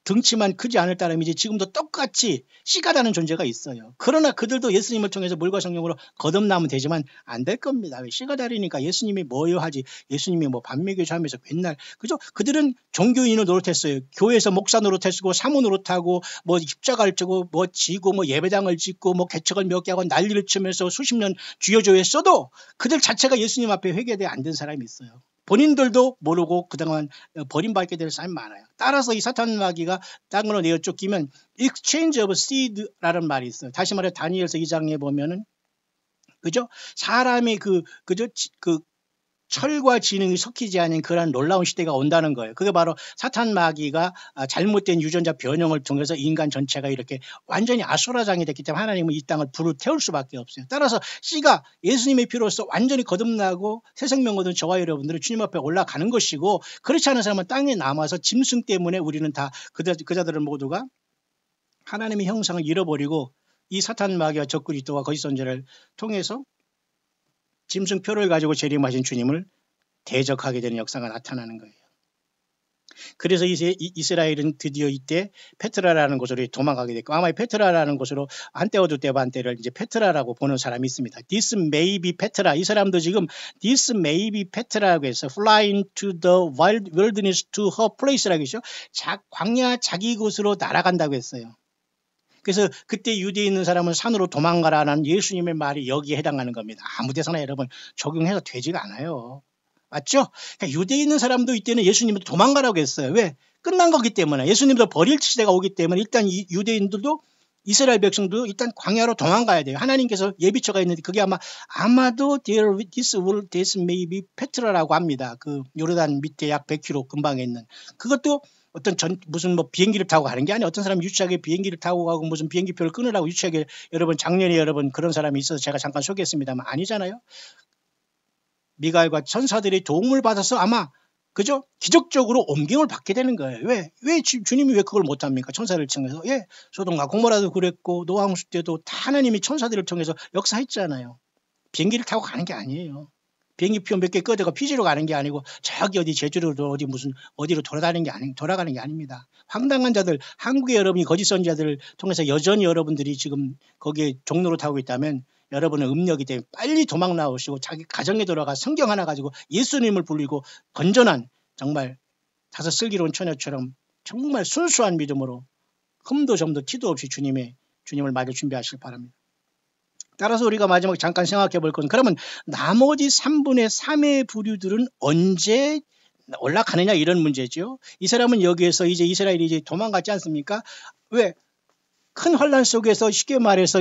등치만 크지 않을 따름이지 지금도 똑같이 씨가라는 존재가 있어요. 그러나 그들도 예수님을 통해서 물과 성령으로 거듭나면 되지만 안 될 겁니다. 왜 씨가다리니까 예수님이 뭐요 하지. 예수님이 뭐 반매교자 하면서 맨날 그죠? 그들은 종교인을 노릇했어요. 교회에서 목사 노릇했고 사무 노릇하고 뭐 십자가를 지고 뭐 지고 뭐 예배당을 짓고 뭐 개척을 몇 개 하고 난리를 치면서 수십 년 주여조였어도 그들 자체가 예수님 앞에 회개돼 안 된 사람이 있어요. 본인들도 모르고 그동안 버림받게 될 사람이 많아요. 따라서 이 사탄 마귀가 땅으로 내어 쫓기면 exchange of seed라는 말이 있어요. 다시 말해 다니엘서 2장에 보면은 그죠? 사람이 그죠? 철과 지능이 섞이지 않은 그런 놀라운 시대가 온다는 거예요. 그게 바로 사탄 마귀가 잘못된 유전자 변형을 통해서 인간 전체가 이렇게 완전히 아수라장이 됐기 때문에 하나님은 이 땅을 불을 태울 수밖에 없어요. 따라서 씨가 예수님의 피로서 완전히 거듭나고 새 생명 얻은 저와 여러분들은 주님 앞에 올라가는 것이고 그렇지 않은 사람은 땅에 남아서 짐승 때문에 우리는 다 그자들은 모두가 하나님의 형상을 잃어버리고 이 사탄 마귀와 적그리스도와 거짓 선지자를 통해서 짐승표를 가지고 재림하신 주님을 대적하게 되는 역사가 나타나는 거예요. 그래서 이스라엘은 드디어 이때 페트라라는 곳으로 도망가게 됐고 아마 페트라라는 곳으로 안떼어두 때반떼를 이제 페트라라고 보는 사람이 있습니다. This may be 페트라. 이 사람도 지금 This may be 페트라라고 해서 Flying to the wilderness to her place라고 했죠. 광야 자기 곳으로 날아간다고 했어요. 그래서 그때 유대에 있는 사람은 산으로 도망가라는 예수님의 말이 여기에 해당하는 겁니다. 아무 데서나 여러분 적용해서 되지가 않아요. 맞죠? 그러니까 유대에 있는 사람도 이때는 예수님도 도망가라고 했어요. 왜? 끝난 거기 때문에 예수님도 버릴 시대가 오기 때문에 일단 유대인들도 이스라엘 백성도 일단 광야로 도망가야 돼요. 하나님께서 예비처가 있는데 그게 아마도 this may be 페트라라고 합니다. 그 요르단 밑에 약 100km 근방에 있는 그것도 어떤 무슨 뭐 비행기를 타고 가는 게 아니에요. 어떤 사람이 유치하게 비행기를 타고 가고 무슨 비행기표를 끊으라고 유치하게 여러분 작년에 여러분 그런 사람이 있어서 제가 잠깐 소개했습니다만 아니잖아요. 미가엘과 천사들의 도움을 받아서 아마 그죠? 기적적으로 옮김을 받게 되는 거예요. 왜 주님이 왜 그걸 못합니까? 천사를 통해서. 예, 소돔과 고모라도 그랬고 노아홍수 때도 다 하나님이 천사들을 통해서 역사했잖아요. 비행기를 타고 가는 게 아니에요. 비행기표 몇 개 꺼다가 피지로 가는 게 아니고 저기 어디 제주로 어디로 돌아가는 게 아닙니다. 황당한 자들, 한국의 여러분이 거짓 선지자들을 통해서 여전히 여러분들이 지금 거기에 종로로 타고 있다면 여러분은 음력이 되면 빨리 도망 나오시고 자기 가정에 돌아가 성경 하나 가지고 예수님을 불리고 건전한 정말 다섯 슬기로운 처녀처럼 정말 순수한 믿음으로 흠도 점도 티도 없이 주님을 맞을 준비하시길 바랍니다. 따라서 우리가 마지막 잠깐 생각해 볼 건 그러면 나머지 3분의 3의 부류들은 언제 올라가느냐 이런 문제죠. 이 사람은 여기에서 이제 이스라엘이 이제 도망갔지 않습니까? 왜? 큰 환란 속에서 쉽게 말해서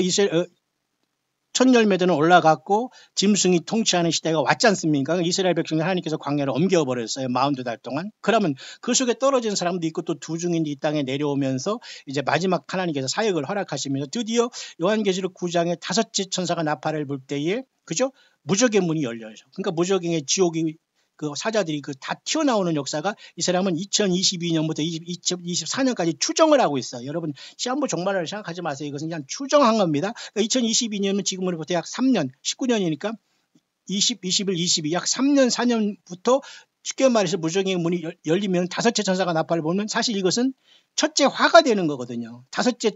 첫 열매들은 올라갔고 짐승이 통치하는 시대가 왔지 않습니까? 이스라엘 백성을 하나님께서 광야로 옮겨버렸어요. 42달 동안. 그러면 그 속에 떨어진 사람도 있고 또 두 중인이 이 땅에 내려오면서 이제 마지막 하나님께서 사역을 허락하시면서 드디어 요한계시록 9장에 다섯째 천사가 나팔을 불 때에 그죠? 무적의 문이 열려요. 그러니까 무적의 지옥이 그 사자들이 다 튀어나오는 역사가 이 사람은 2022년부터 2024년까지 추정을 하고 있어요. 여러분 시한부 종말을 생각하지 마세요. 이것은 그냥 추정한 겁니다. 그러니까 2022년은 지금으로부터 약 3년, 19년이니까 20, 21, 22, 약 3년, 4년부터 쉽게 말해서 무적의 문이 열리면 다섯째 천사가 나팔을 불면 사실 이것은 첫째 화가 되는 거거든요. 다섯째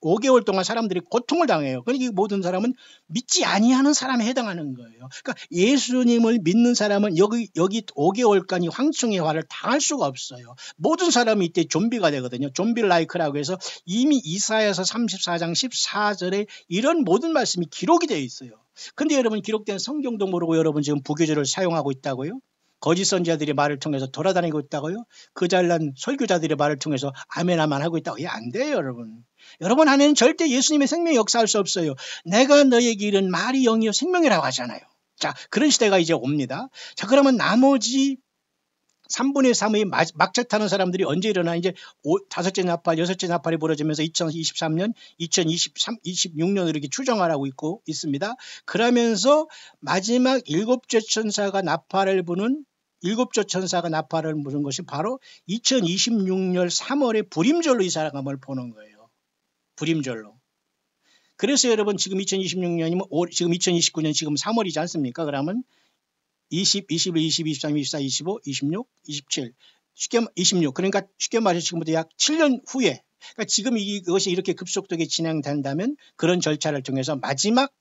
5개월 동안 사람들이 고통을 당해요. 그러니까 이 모든 사람은 믿지 아니하는 사람에 해당하는 거예요. 그러니까 예수님을 믿는 사람은 여기 5개월간 이 황충의 화를 당할 수가 없어요. 모든 사람이 이때 좀비가 되거든요. 좀비 라이크라고 해서 이미 이사야서 34장 14절에 이런 모든 말씀이 기록이 되어 있어요. 근데 여러분 기록된 성경도 모르고 여러분 지금 부교절을 사용하고 있다고요? 거짓 선지자들의 말을 통해서 돌아다니고 있다고요? 그 잘난 설교자들의 말을 통해서 아멘아멘 하고 있다고. 안 돼요, 여러분. 여러분 안에는 절대 예수님의 생명이 역사할 수 없어요. 내가 너에게 이른 말이 영이요 생명이라고 하잖아요. 자, 그런 시대가 이제 옵니다. 자, 그러면 나머지 3분의 3의 막차 타는 사람들이 언제 일어나? 이제 다섯째 나팔, 여섯째 나팔이 벌어지면서 2023년, 2026년으로 이렇게 추정하라고 있습니다. 그러면서 마지막 일곱째 천사가 나팔을 부는 것이 바로 2026년 3월에 불임절로 이 사람을 보는 거예요. 불임절로. 그래서 여러분 지금 2026년이면 지금 2029년 지금 3월이지 않습니까? 그러면 20, 21, 22, 23, 24, 25, 26, 27 26. 그러니까 쉽게 말해서 지금부터 약 7년 후에, 그러니까 지금 이것이 이렇게 급속도하게 진행된다면 그런 절차를 통해서 마지막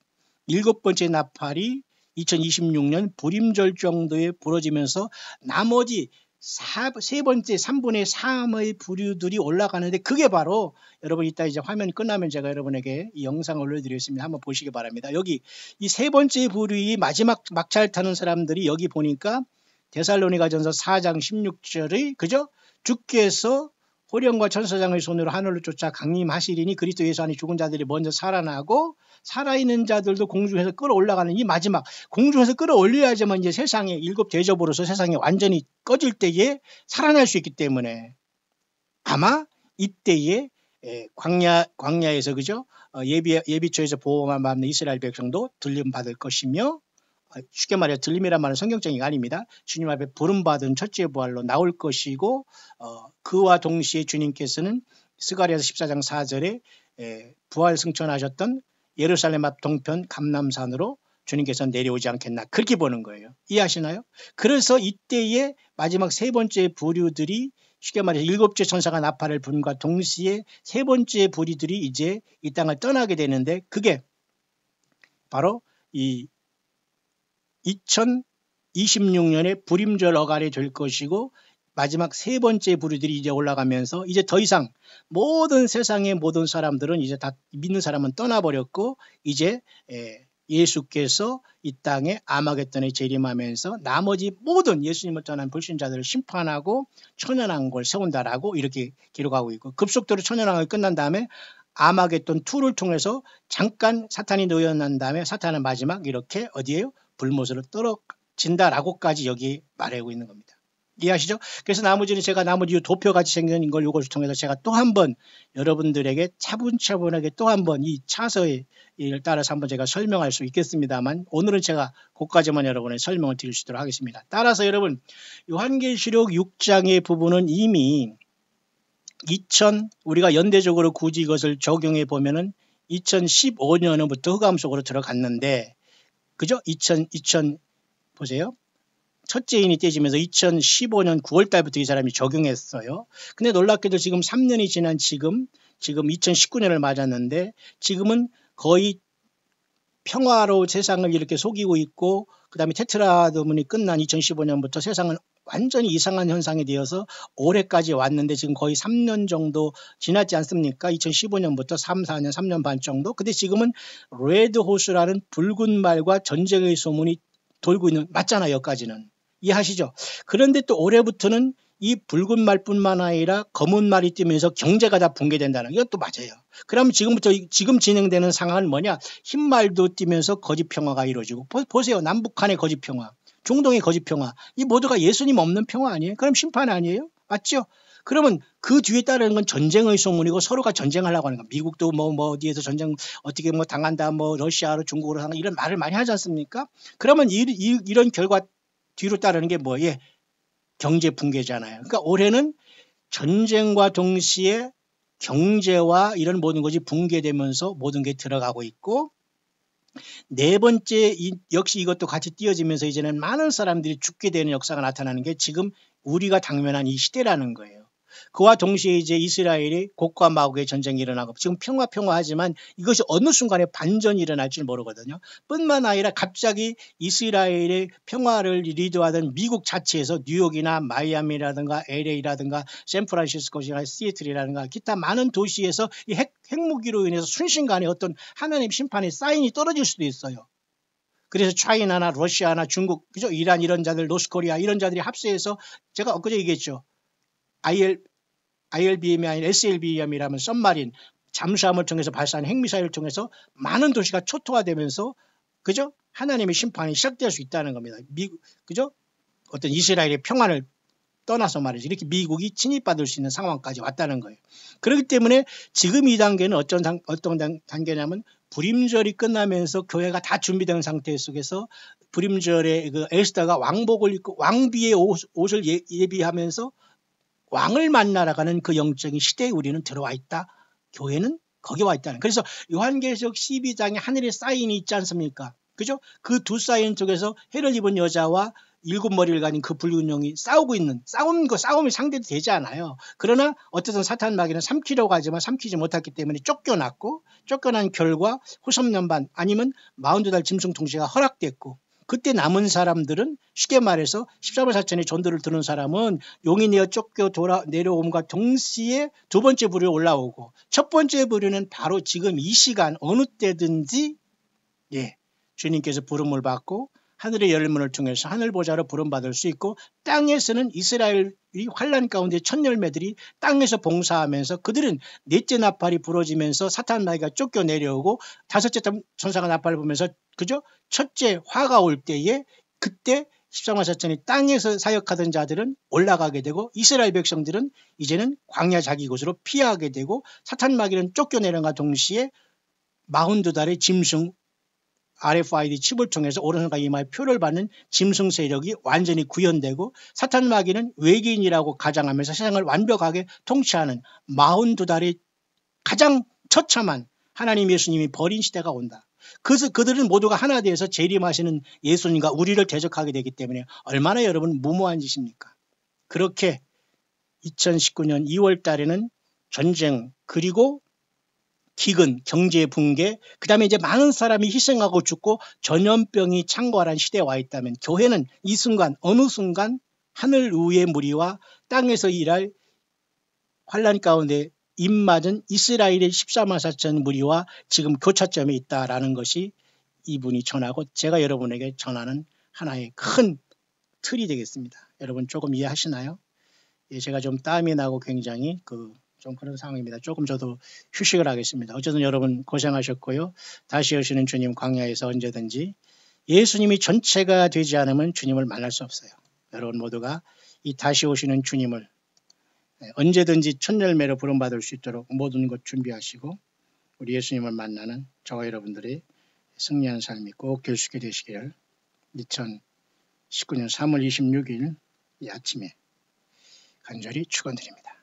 7번째 나팔이 2026년 불임절 정도에 부러지면서 나머지 세 번째 3분의 3의 부류들이 올라가는데, 그게 바로 여러분 이따 이제 화면이 끝나면 제가 여러분에게 이 영상을 올려드리겠습니다. 한번 보시기 바랍니다. 여기 이 세 번째 부류의 마지막 막차를 타는 사람들이 여기 보니까 데살로니가전서 4장 16절의 그죠? 주께서 호령과 천사장의 손으로 하늘로 쫓아 강림하시리니 그리스도 예수 안에 죽은 자들이 먼저 살아나고 살아있는 자들도 공중에서 끌어올라가는 이 마지막, 공중에서 끌어올려야지만 이제 세상의 7 대접으로서 세상이 완전히 꺼질 때에 살아날 수 있기 때문에 아마 이때에 광야에서 그죠? 예비처에서 보호만 받는 이스라엘 백성도 들림 받을 것이며, 쉽게 말해 들림이란 말은 성경적인 게 아닙니다. 주님 앞에 부름받은 첫째 부활로 나올 것이고, 그와 동시에 주님께서는 스가랴서 14장 4절에 부활 승천하셨던 예루살렘 앞 동편 감람산으로 주님께서 내려오지 않겠나, 그렇게 보는 거예요. 이해하시나요? 그래서 이때에 마지막 세 번째 부류들이 쉽게 말해서 7째 천사가 나팔을 분과 동시에 세 번째 부류들이 이제 이 땅을 떠나게 되는데, 그게 바로 이 2026년에 불임절 어간이 될 것이고, 마지막 세 번째 부류들이 이제 올라가면서 이제 더 이상 모든 세상의 모든 사람들은 이제 다 믿는 사람은 떠나버렸고, 이제 예수께서 이 땅에 아마겟돈에 재림하면서 나머지 모든 예수님을 떠난 불신자들을 심판하고 천연왕국을 세운다라고 이렇게 기록하고 있고, 급속도로 천연왕국이 끝난 다음에 아마겟돈 2를 통해서 잠깐 사탄이 놓여난 다음에 사탄은 마지막 이렇게 어디에요? 불못으로 떨어진다라고까지 여기 말하고 있는 겁니다. 이해하시죠? 그래서 나머지는 제가 나머지 도표같이 생긴 걸 이것을 통해서 제가 또 한 번 여러분들에게 차분차분하게 또 한 번 이 차서에 따라서 한번 제가 설명할 수 있겠습니다만, 오늘은 제가 그까지만 여러분의 설명을 드릴 수 있도록 하겠습니다. 따라서 여러분, 요한계시록 6장의 부분은 이미 우리가 연대적으로 굳이 이것을 적용해 보면은 2015년부터 흑암 속으로 들어갔는데, 그죠? 보세요. 첫째 인이 떼지면서 2015년 9월 달부터 이 사람이 적용했어요. 근데 놀랍게도 지금 3년이 지난 지금 2019년을 맞았는데, 지금은 거의 평화로 세상을 이렇게 속이고 있고, 그 다음에 테트라도문이 끝난 2015년부터 세상은 완전히 이상한 현상이 되어서 올해까지 왔는데 지금 거의 3년 정도 지났지 않습니까? 2015년부터 3, 4년, 3년 반 정도. 근데 지금은 레드호스라는 붉은 말과 전쟁의 소문이 돌고 있는, 맞잖아요, 여기까지는. 이해하시죠? 그런데 또 올해부터는 이 붉은 말뿐만 아니라 검은 말이 뜨면서 경제가 다 붕괴된다는, 이것도 맞아요. 그러면 지금 진행되는 상황은 뭐냐? 흰 말도 뛰면서 거짓 평화가 이루어지고, 보세요. 남북한의 거짓 평화, 중동의 거짓 평화, 이 모두가 예수님 없는 평화 아니에요? 그럼 심판 아니에요? 맞죠? 그러면 그 뒤에 따르는 건 전쟁의 소문이고 서로가 전쟁하려고 하는 거. 미국도 뭐 어디에서 전쟁 어떻게 뭐 당한다, 뭐 러시아로 중국으로 당한다, 이런 말을 많이 하지 않습니까? 그러면 이런 결과 뒤로 따르는 게 뭐예요? 경제 붕괴잖아요. 그러니까 올해는 전쟁과 동시에 경제와 이런 모든 것이 붕괴되면서 모든 게 들어가고 있고, 네 번째 역시 이것도 같이 띄어지면서 이제는 많은 사람들이 죽게 되는 역사가 나타나는 게 지금 우리가 당면한 이 시대라는 거예요. 그와 동시에 이제 이스라엘이 곡과 마곡의 전쟁이 일어나고, 지금 평화하지만 이것이 어느 순간에 반전이 일어날지 모르거든요. 뿐만 아니라 갑자기 이스라엘의 평화를 리드하던 미국 자체에서 뉴욕이나 마이애미라든가 LA라든가 샌프란시스코나 시애틀이라든가 기타 많은 도시에서 이 핵무기로 인해서 순식간에 어떤 하나님 심판의 사인이 떨어질 수도 있어요. 그래서 차이나나 러시아나 중국, 그죠? 이란 이런 자들, 노스코리아 이런 자들이 합세해서, 제가 엊그제 얘기했죠. ILBM이 아닌 SLBM이라면 썸마린, 잠수함을 통해서 발사하는 핵미사일을 통해서 많은 도시가 초토화되면서, 그죠? 하나님의 심판이 시작될 수 있다는 겁니다. 그죠? 어떤 이스라엘의 평화를 떠나서 말이죠. 이렇게 미국이 침입받을 수 있는 상황까지 왔다는 거예요. 그렇기 때문에 지금 이 단계는 어떤 단계냐면, 불임절이 끝나면서 교회가 다 준비된 상태 속에서 불임절에 그 에스더가 왕복을 입고 왕비의 옷을 예비하면서 왕을 만나러 가는 그 영적인 시대에 우리는 들어와 있다. 교회는 거기 와 있다는. 그래서 요한계시록 12장에 하늘의 사인이 있지 않습니까? 그죠? 그 두 사인 속에서 해를 입은 여자와 7머리를 가진 그 붉은 용이 싸우고 있는 싸움이 상대도 되지 않아요. 그러나 어쨌든 사탄 마귀는 삼키려고 하지만 삼키지 못했기 때문에 쫓겨났고 쫓겨난 결과 후섭년반 아니면 42달 짐승 통치가 허락됐고 그때 남은 사람들은 쉽게 말해서 13월 사천의 전도를 들은 사람은 용이 내어 쫓겨 내려옴과 동시에 두 번째 부류에 올라오고 첫 번째 부류는 바로 지금 이 시간 어느 때든지 주님께서 부름을 받고 하늘의 열문을 통해서 하늘보좌로 부름받을 수 있고 땅에서는 이스라엘이 환란 가운데 첫 열매들이 땅에서 봉사하면서 그들은 넷째 나팔이 부러지면서 사탄 마귀가 쫓겨 내려오고 다섯째 천사가 나팔을 불면서 그죠? 첫째 화가 올 때에 그때 13만 4천이 땅에서 사역하던 자들은 올라가게 되고 이스라엘 백성들은 이제는 광야 자기 곳으로 피하게 되고 사탄 마귀는 쫓겨내려가 동시에 42달의 짐승 RFID 칩을 통해서 오른손과 이마에 표를 받는 짐승 세력이 완전히 구현되고 사탄 마귀는 외계인이라고 가장하면서 세상을 완벽하게 통치하는 42달의 가장 처참한 하나님 예수님이 버린 시대가 온다. 그래서 그들은 모두가 하나 되어서 재림하시는 예수님과 우리를 대적하게 되기 때문에 얼마나 여러분 무모한 짓입니까? 그렇게 2019년 2월 달에는 전쟁 그리고 기근, 경제 붕괴, 그 다음에 이제 많은 사람이 희생하고 죽고 전염병이 창궐한 시대에 와 있다면 교회는 이 순간 어느 순간 하늘 위의 무리와 땅에서 일할 환란 가운데 입맞은 이스라엘의 14만 4천 무리와 지금 교차점에 있다라는 것이 이분이 전하고 제가 여러분에게 전하는 하나의 큰 틀이 되겠습니다. 여러분 조금 이해하시나요? 제가 좀 땀이 나고 굉장히 좀 그런 상황입니다. 조금 저도 휴식을 하겠습니다. 어쨌든 여러분 고생하셨고요. 다시 오시는 주님 광야에서 언제든지 예수님이 전체가 되지 않으면 주님을 만날 수 없어요. 여러분 모두가 이 다시 오시는 주님을 언제든지 첫 열매로 부름받을 수 있도록 모든 것 준비하시고 우리 예수님을 만나는 저와 여러분들의 승리한 삶이 꼭 될 수 있게 되시기를 2019년 3월 26일 이 아침에 간절히 축원드립니다.